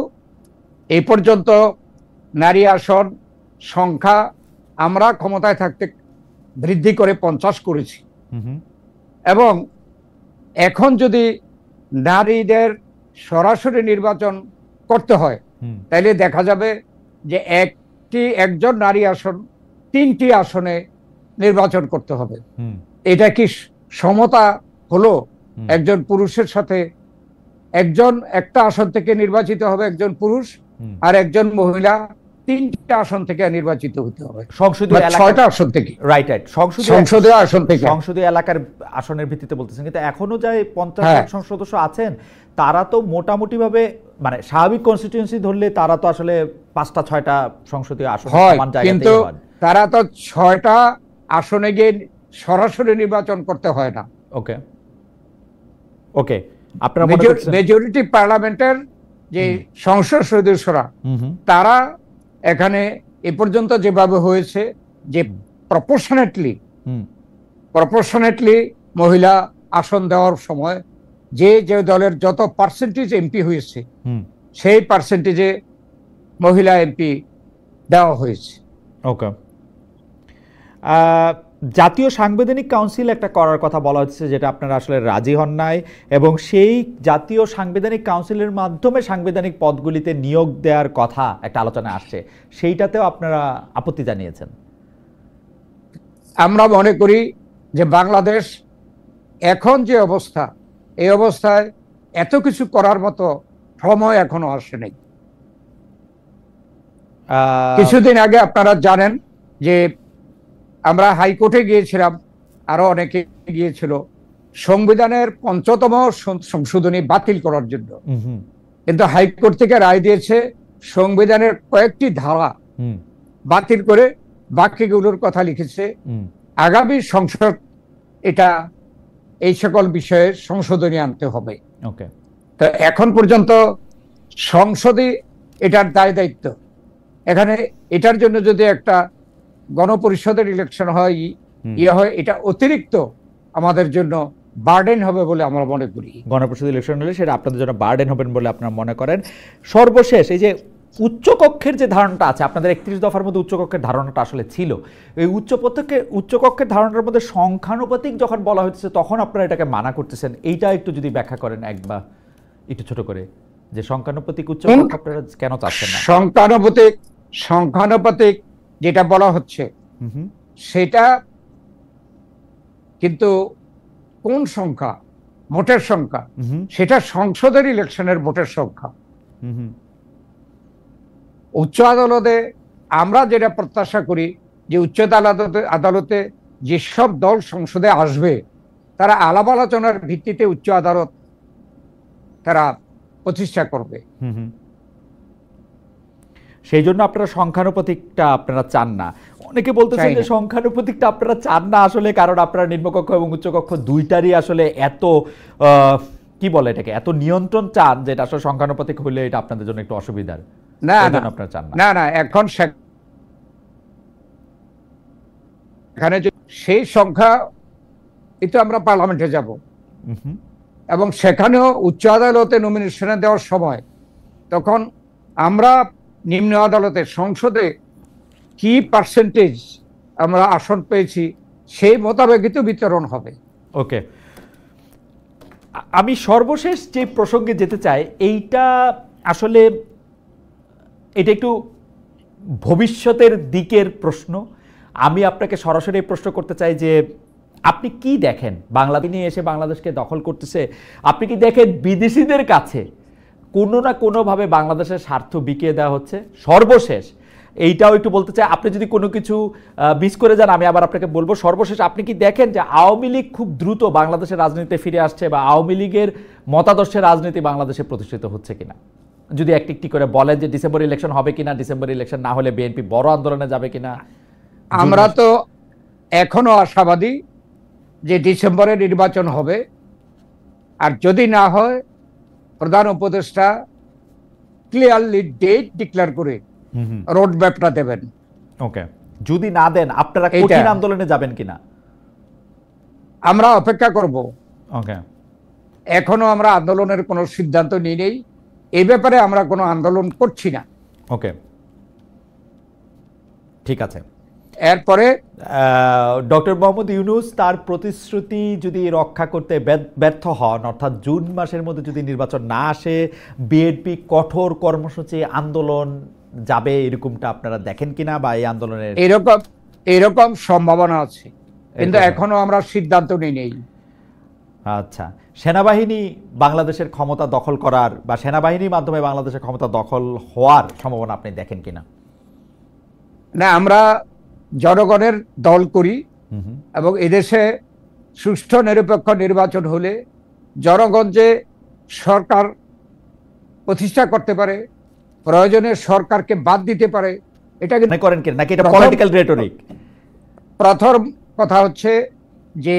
এই পর্যন্ত নারী আসন সংখ্যা আমরা ক্ষমতায় থাকতে বৃদ্ধি করে 50 করেছি, এবং এখন যদি নারীদের সরাসরি নির্বাচন করতে হয় তাহলে দেখা যাবে যে একজন নারী আসন 3টি আসনে নির্বাচন করতে হবে। হুম এটা কি সমতা হলো? একজন পুরুষের সাথে একটা আসন থেকে নির্বাচিত হবে একজন পুরুষ, আর একজন মহিলা 3টা আসন থেকে নির্বাচিত হতে হবে, সংসদীয় বা 6টা আসন থেকে। রাইট রাইট সংসদীয় আসন থেকে, সংসদীয় এলাকার আসনের ভিত্তিতে বলতেছেন, কিন্তু এখনো যাই 50 হ্যাঁ। জন সদস্য আছেন তারা তো মোটামুটি ভাবে মানে স্বাভাবিক কনস্টিটিউয়েন্সি ধরলে তারা তো আসলে 5টা 6টা সংসদীয় আসন হয়, সমান কিন্তু জায়গাতেই হন। তারা তো 6টা আসনে গিয়ে সরাসরি নির্বাচন করতে হয় না। ওকে ওকে, আপনারা মনে করছেন মেজরিটি পার্লামেন্টের যে সংসদ সদস্যরা তারা এখানে এ পর্যন্ত যেভাবে হয়েছে যে প্রপোর্শনেটলি মহিলা আসন দেওয়ার সময় যে দলের যত পার্সেন্টেজ এমপি হয়েছে সেই পার্সেন্টেজে মহিলা এমপি দেওয়া হয়েছে। ওকে, জাতীয় সাংবিধানিক কাউন্সিল একটা করার কথা বলা হচ্ছে, যেটা আপনারা আসলে রাজি হন নাই, এবং সেই জাতীয় সাংবিধানিক কাউন্সিলের মাধ্যমে সাংবিধানিক পদগুলিতে নিয়োগ দেওয়ার কথা একটা আলোচনা আসছে, সেইটাতেও আপনারা আপত্তি জানিয়েছেন। আমরা মনে করি যে বাংলাদেশ এখন যে অবস্থা, এই অবস্থায় এত কিছু করার মতো সময় এখনো আসেনি। কিছুদিন আগে আপনারা জানেন যে আমরা হাইকোর্টে গিয়েছিলাম, আরো অনেকে গিয়েছিল সংবিধানের ৫তম সংশোধনী বাতিল করার জন্য, কিন্তু হাইকোর্ট থেকে রায় দিয়েছে সংবিধানের কয়েকটি ধারা বাতিল করে বাকিগুলোর কথা লিখেছে আগামী সংসদ এটা এই সকল বিষয়ে সংশোধনী আনতে হবে। ওকে, তো এখন পর্যন্ত সংসদে এটার দায় দায়িত্ব, এখানে এটার জন্য যদি একটা গণপরিষদের ইলেকশন হয় এটা অতিরিক্ত আমাদের জন্য বার্ডেন হবে বলে আমরা মনে করি। গণপরিষদ ইলেকশন হলে সেটা আপনাদের জন্য বার্ডেন হবেন বলে আপনারা মনে করেন। সর্বশেষ এই যে উচ্চকক্ষের যে ধারণাটা আছে, আপনাদের 31 দফার মধ্যে উচ্চকক্ষের ধারণাটা আসলে ছিল, এই উচ্চকক্ষের ধারণার মধ্যে সংখ্যানুপাতিক যখন বলা হচ্ছে তখন আপনারা এটাকে মানা করতেছেন, এইটা একটু যদি ব্যাখ্যা করেন একবার একটু ছোট করে, যে সংখ্যানুপাতিক উচ্চকক্ষ আপনারা কেন চাচ্ছেন না? সংখ্যানুপাতিক যেটা বলা হচ্ছে সেটা কিন্তু কোন সংখ্যা? ভোটের সংখ্যা, সেটা সংসদের ইলেকশনের ভোটের সংখ্যা। উচ্চ আদালতে আমরা যেটা প্রত্যাশা করি যে উচ্চ আদালতে যেসব দল সংসদে আসবে তারা আলাপ আলোচনার ভিত্তিতে উচ্চ আদালত তারা প্রতিষ্ঠা করবে। সেই জন্য আপনারা সংখ্যানুপাতিকটা আপনারা চান না। অনেকে বলতেছেন যে সংখ্যানুপাতিকটা আপনারা চান না আসলে কারণ আপনারা নিম্নকক্ষ এবং উচ্চকক্ষ দুইটারই আসলে এত কি বলে এটাকে এত নিয়ন্ত্রণ চান, যেটা আসলে সংখ্যানুপাতিক হলে এটা আপনাদের জন্য একটু অসুবিধার। না আপনারা চান না, এখন এখানে সেই সংখ্যা এটা আমরা পার্লামেন্টে যাব এবং সেখানেও উচ্চ আদালতে নমিনেশনে দেওয়ার সময় তখন আমরা নিম্ন আদালতে সংসদে কি পার্সেন্টেজ আমরা আসন পেয়েছি সেই মোতাবেকই তো বিতরণ হবে। ওকে, আমি সর্বশেষ যে প্রসঙ্গে যেতে চাই, এইটা আসলে এটা একটু ভবিষ্যতের দিকের প্রশ্ন। আমি আপনাকে সরাসরি প্রশ্ন করতে চাই যে আপনি কি দেখেন বাংলাদেশ নিয়ে এসে বাংলাদেশকে দখল করতেছে, আপনি কি দেখেন বিদেশিদের কাছে কোনো না কোনোভাবে বাংলাদেশের স্বার্থ বিকিয়ে দেওয়া হচ্ছে? সর্বশেষ এইটাও একটু বলতে চাই, আপনি যদি কোনো কিছু মিস করে যান আমি আবার আপনাকে বলবো। সর্বশেষ আপনি কি দেখেন যে আওয়ামী লীগ খুব দ্রুত বাংলাদেশের রাজনীতিতে ফিরে আসছে, বা আওয়ামী লীগের মতাদর্শের রাজনীতি বাংলাদেশে প্রতিষ্ঠিত হচ্ছে কিনা? যদি একটি করে বলেন যে ডিসেম্বর ইলেকশন হবে কিনা, ডিসেম্বর ইলেকশন না হলে বিএনপি বড় আন্দোলনে যাবে কিনা? আমরা তো এখনো আশাবাদী যে ডিসেম্বরে নির্বাচন হবে, আর যদি না হয় প্রধান উপদেষ্টা ক্লিয়ারলি ডেট ডিক্লেয়ার করে রোড ম্যাপটা দেবেন। ওকে, যদি না দেন আপনারা কঠিন আন্দোলনে যাবেন কিনা? আমরা অপেক্ষা করব। ওকে, এখনো আমরা আন্দোলনের কোনো সিদ্ধান্ত নিই নেই, এই ব্যাপারে আমরা কোনো আন্দোলন করছি না। ওকে, ঠিক আছে। এরপরে ডক্টর মোহাম্মদ ইউনূস তার প্রতিশ্রুতি যদি রক্ষা করতে ব্যর্থ হন, অর্থাৎ জুন মাসের মধ্যে যদি নির্বাচন না আসে, বিএনপি কঠোর কর্মসূচি আন্দোলন যাবে, এরকমটা আপনারা দেখেন কিনা? বা এই আন্দোলনের এরকম সম্ভাবনা আছে, কিন্তু এখনো আমরা সিদ্ধান্ত নিই নেই। আচ্ছা, সেনাবাহিনী বাংলাদেশের ক্ষমতা দখল করার বা সেনাবাহিনীর মাধ্যমে বাংলাদেশের ক্ষমতা দখল হওয়ার সম্ভাবনা আপনি দেখেন কিনা? না, আমরা জনগণের দল করি এবং এদেশে সুষ্ঠু নিরপেক্ষ নির্বাচন হলে জনগণ যে সরকার প্রতিষ্ঠা করতে পারে, প্রয়োজনে সরকারকে বাদ দিতে পারে, এটা করেন কিনা, নাকি এটা পলিটিক্যাল রেটরিক? প্রথম কথা হচ্ছে যে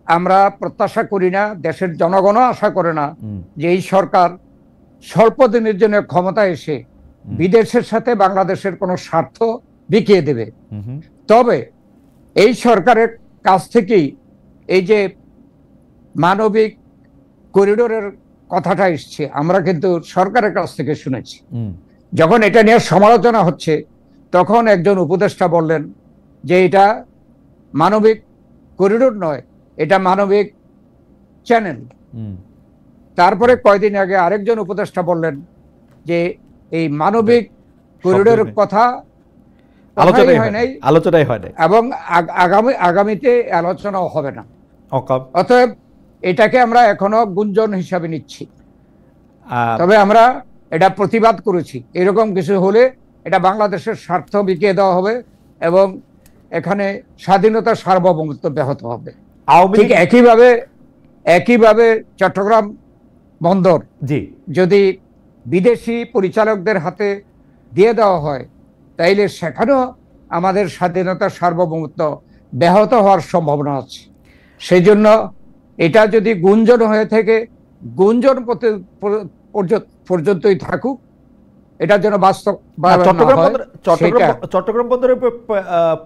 আমরা প্রত্যাশা করি না, দেশের জনগণও আশা করে না যে এই সরকার স্বল্প দিনের জন্য ক্ষমতায় এসে বিদেশের সাথে বাংলাদেশের কোনো স্বার্থ বিকিয়ে দেবে। তবে এই সরকারের কাছ থেকেই এই যে মানবিক করিডোরের কথাটা এসছে, আমরা কিন্তু সরকারের কাছ থেকে শুনেছি। যখন এটা নিয়ে সমালোচনা হচ্ছে তখন একজন উপদেষ্টা বললেন যে এটা মানবিক করিডোর নয়, এটা মানবিক চ্যানেল। তারপরে কয়দিন আগে আরেকজন উপদেষ্টা বললেন যে এই মানবিক করিডোরের কথা আলোচনাই হয় নাই এবং আগামীতে আলোচনাও হবে না। অতএব এটাকে আমরা এখনো গুঞ্জন হিসাবে নিচ্ছি, তবে আমরা এটা প্রতিবাদ করেছি। এরকম কিছু হলে এটা বাংলাদেশের স্বার্থ বিকিয়ে দেওয়া হবে এবং এখানে স্বাধীনতার সার্বভৌমত্ব ব্যাহত হবে। ঠিক একইভাবে চট্টগ্রাম বন্দর যদি বিদেশি পরিচালকদের হাতে দিয়ে দেওয়া হয় তাইলে সেখানেও আমাদের স্বাধীনতার সার্বভৌমত্ব ব্যাহত হওয়ার সম্ভাবনা আছে। সেই জন্য এটা যদি গুঞ্জন হয়ে থাকে, গুঞ্জন পর্যন্তই থাকুক, এটার জন্য বাস্তব। চট্টগ্রাম বন্দরের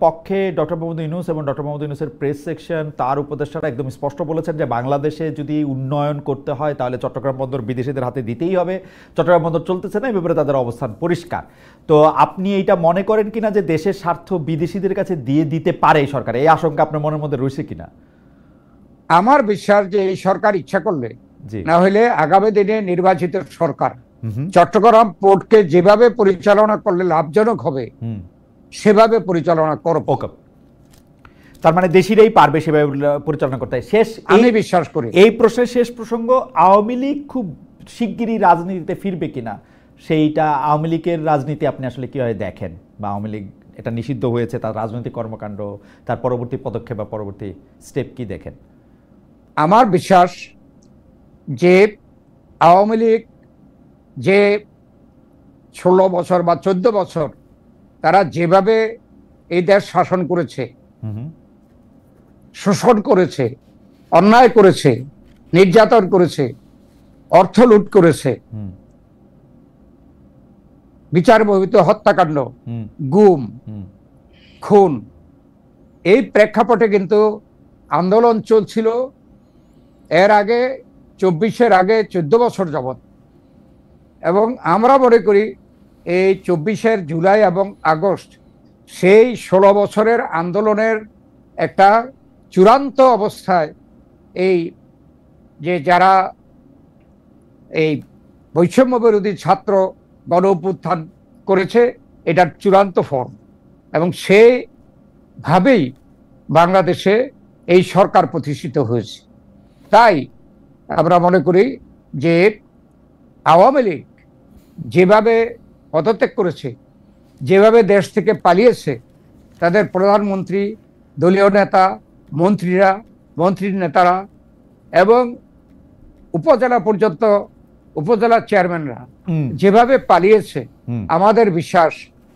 পক্ষে ডক্টর মোহাম্মদ ইউনূস এবং ডক্টর মোহাম্মদ ইউনূসের প্রেস সেকশন, তার উপদেষ্টারা একদম স্পষ্ট বলেছেন যে বাংলাদেশে যদি উন্নয়ন করতে হয় তাহলে চট্টগ্রাম বন্দর বিদেশিদের হাতে দিতেই হবে। চট্টগ্রাম বন্দর চলতেছে না, এই ব্যাপারে তাদের অবস্থান পরিষ্কার। তো আপনি এইটা মনে করেন কিনা যে দেশের স্বার্থ বিদেশিদের কাছে দিয়ে দিতে পারে সরকার? এই আশঙ্কা আপনার মনের মধ্যে রয়েছে কিনা? আমার বিশ্বাস যে এই সরকার ইচ্ছা করলে, না হলে আগামী দিনে নির্বাচিত সরকার চট্টগ্রাম পোর্টকে যেভাবে পরিচালনা করলে লাভজনক হবে সেভাবে পরিচালনা করবে। তার মানে দেশিরাই পারবে সেভাবে পরিচালনা করতে। আমি বিশ্বাস করি। এই প্রশ্নের শেষ প্রসঙ্গ, আওয়ামী লীগ খুব শিগগিরই রাজনীতিতে ফিরবে কিনা, সেইটা আওয়ামী লীগের রাজনীতি আপনি আসলে কিভাবে দেখেন? বা আওয়ামী লীগ এটা নিষিদ্ধ হয়েছে, তার রাজনৈতিক কর্মকাণ্ড, তার পরবর্তী পদক্ষেপ বা পরবর্তী স্টেপ কি দেখেন? আমার বিশ্বাস যে আওয়ামী লীগ যে 16 বছর বা 14 বছর তারা যেভাবে এই দেশ শাসন করেছে, শোষণ করেছে, অন্যায় করেছে, নির্যাতন করেছে, অর্থ লুট করেছে, বিচার বহির্ভূত হত্যাকাণ্ড, গুম, খুন, এই প্রেক্ষাপটে কিন্তু আন্দোলন চলছিল এর আগে 24-এর আগে 14 বছর যাবৎ। এবং আমরা মনে করি এই 24-এর জুলাই এবং আগস্ট সেই 16 বছরের আন্দোলনের একটা চূড়ান্ত অবস্থায় এই যে যারা এই বৈষম্য বিরোধী ছাত্র গণ অভ্যুত্থান করেছে এটার চূড়ান্ত ফর্ম, এবং সেইভাবেই বাংলাদেশে এই সরকার প্রতিষ্ঠিত হয়েছে। তাই আমরা মনে করি যে আওয়ামী লীগ যেভাবে পদত্যাগ করেছে, যেভাবে দেশ থেকে পালিয়েছে, তাদের প্রধানমন্ত্রী, দলীয় নেতা, মন্ত্রীরা, মন্ত্রীর নেতারা এবং উপজেলা পর্যন্ত উপজেলা চেয়ারম্যানরা যেভাবে পালিয়েছে, আমাদের বিশ্বাস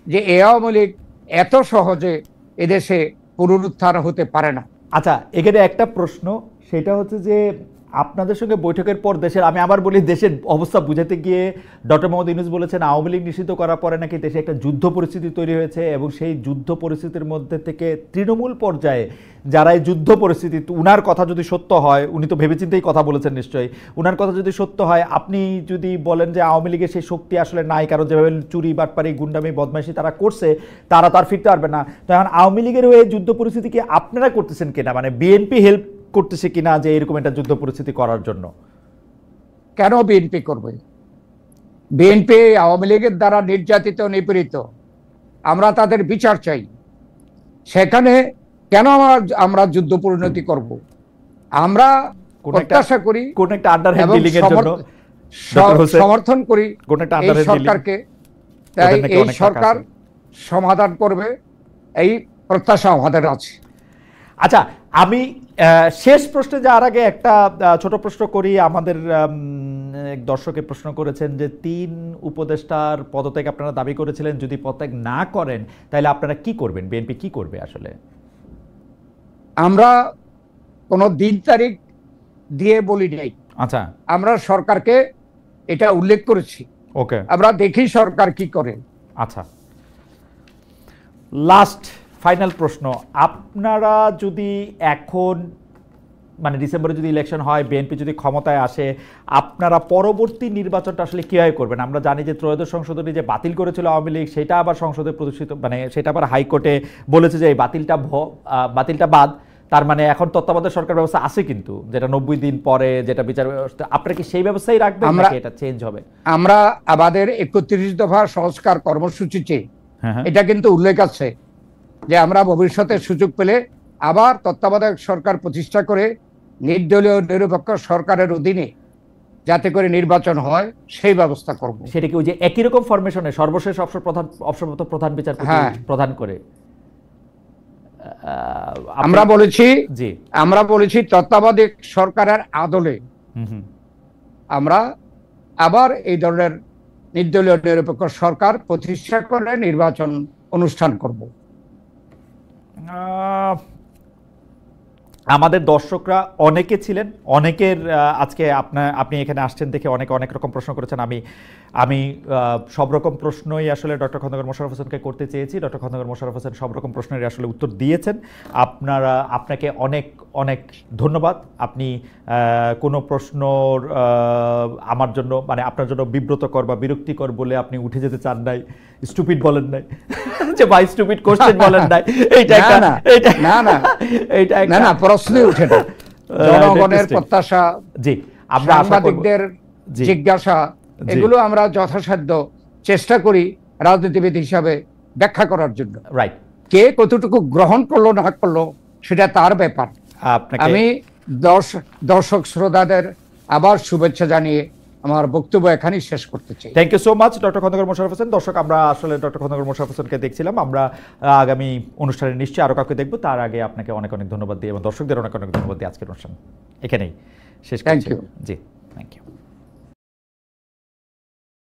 যে এই আওয়ামী লীগ এত সহজে এদেশে পুনরুত্থান হতে পারে না। আচ্ছা, এখানে একটা প্রশ্ন, সেটা হচ্ছে যে আপনাদের সঙ্গে বৈঠকের পর দেশের, আমি আবার বলি, দেশের অবস্থা বুঝাতে গিয়ে ডক্টর মোহাম্মদ ইউনূস বলেছেন আওয়ামী লীগ নিষিদ্ধ করার পরে নাকি দেশে একটা যুদ্ধ পরিস্থিতি তৈরি হয়েছে, এবং সেই যুদ্ধ পরিস্থিতির মধ্যে থেকে তৃণমূল পর্যায়ে যারা এই যুদ্ধ পরিস্থিতি, উনার কথা যদি সত্য হয়, উনি তো ভেবেচিন্তেই কথা বলেছেন নিশ্চয়ই, উনার কথা যদি সত্য হয়, আপনি যদি বলেন যে আওয়ামী লীগের সেই শক্তি আসলে নাই, কারণ যেভাবে চুরি, বাটপারি, গুন্ডামি, বদমাইশি তারা করছে, তারা তার ফিরতে পারবে না, তো এখন আওয়ামী লীগের হয়ে যুদ্ধ পরিস্থিতিকে আপনারা করতেছেন কিনা, মানে বিএনপি হেল্প করতেছে কিনা যে এরকম একটা যুদ্ধ পরিস্থিতি করার জন্য? কেন বিএনপি করবে? বিএনপি আওয়ামী লীগের দ্বারা নির্যাতিত, নিপীড়িত, আমরা তাদের বিচার চাই। সেখানে কেন আমরা যুদ্ধ পরিণতি করব? আমরা প্রত্যাশা করি কোন একটা আন্ডারহ্যান্ড এবং ডিলিং এর জন্য সমর্থন করি কোন একটা এই সরকারকে, তাই এই সরকার সমাধান করবে এই প্রত্যাশা আমাদের আছে। আচ্ছা, আমি শেষ প্রশ্নে যাওয়ার আগে একটা ছোট প্রশ্ন করি। আমাদের এক দর্শকে প্রশ্ন করেছেন যে 3 উপদেষ্টার পদত্যাগ আপনারা দাবি করেছিলেন, যদি পদত্যাগ না করেন তাহলে আপনারা কি করবেন, বিএনপি কি করবে? আসলে আমরা কোনো দিন তারিখ দিয়ে বলি নাই। আচ্ছা, আমরা সরকারকে এটা উল্লেখ করেছি, ওকে, আমরা দেখি সরকার কি করে। আচ্ছা, লাস্ট ফাইনাল প্রশ্ন, আপনারা যদি এখন মানে ডিসেম্বরে যদি ইলেকশন হয়, বিএনপি যদি ক্ষমতায় আসে, আপনারা পরবর্তী নির্বাচনটা আসলে কিভাবে করবেন? আমরা জানি যে ত্রয়োদশ সংশোধনী যে বাতিল করেছিল আওয়ামী লীগ, সেটা আবার সংসদে প্রদর্শিত, মানে সেটা আবার হাইকোর্টে বলেছে যে এই বাতিলটা বাদ। তার মানে এখন তত্ত্বাবধায়ক সরকার ব্যবস্থা আছে, কিন্তু যেটা 90 দিন পরে যেটা বিচার ব্যবস্থা, আপনারা কি সেই ব্যবস্থাই রাখবেন নাকি এটা চেঞ্জ হবে? আমরা আমাদের 31 দফা সংস্কার কর্মসূচিতে এটা কিন্তু উল্লেখ আছে যে আমরা ভবিষ্যতে সুযোগ পেলে আবার তত্ত্বাবধায়ক সরকার প্রতিষ্ঠা করে নির্দলীয় নিরপেক্ষ সরকারের অধীনে যাতে করে নির্বাচন হয় সেই ব্যবস্থা করব। সেটা কি ওই যে একই রকম ফরমেশনে সর্বশেষ অবসরপ্রাপ্ত প্রধান বিচারপতি প্রধান করে? আমরা বলেছি তত্ত্বাবধায়ক সরকারের আদলে আমরা আবার এই ধরনের নির্দলীয় নিরপেক্ষ সরকার প্রতিষ্ঠা করে নির্বাচন অনুষ্ঠান করব। আমাদের দর্শকরা অনেকে ছিলেন, অনেকের আজকে আপনি এখানে আসছেন দেখে অনেক রকম প্রশ্ন করেছেন। আমি সব রকম প্রশ্নই আসলে ডক্টর খন্দকার মোশাররফ হোসেনকে করতে চেয়েছি। ডক্টর খন্দকার মোশাররফ হোসেন সব রকম প্রশ্নের আসলে উত্তর দিয়েছেন। আপনাকে অনেক ধন্যবাদ। আপনি কোনো প্রশ্নর আমার জন্য মানে আপনার জন্য বিব্রতকর বা বিরক্তিকর বলে আপনি উঠে যেতে চান নাই, স্টুপিড বলেন নাই, যে ভাই স্টুপিড কোশ্চেন বলেন নাই। না, প্রশ্নই উঠে না। জনগণের প্রত্যাশা, সাংবাদিকদের জিজ্ঞাসা, এগুলো আমরা যথাসাধ্য চেষ্টা করি রাজনীতিবিদ হিসাবে ব্যাখ্যা করার জন্য। রাইট, কে কতটুকু গ্রহণ করলো না করলো সেটা তার ব্যাপার। আমি দর্শক শ্রোতাদের আবার শুভেচ্ছা জানিয়ে আমার বক্তব্য এখানেই শেষ করতে চাই। Thank you so much doctor Khandaker Mosharraf Hossain. দর্শক, আমরা আসলে ডক্টর খন্দকার মোশাররফ হোসেনকে দেখছিলাম। আমরা আগামী অনুষ্ঠানে নিশ্চয়ই আরো কাউকে দেখবো। তার আগে আপনাকে অনেক ধন্যবাদ দিই এবং দর্শকদের অনেক ধন্যবাদ দিই। আজকের অনুষ্ঠান এখানেই শেষ করছি। জি, থ্যাংক ইউ।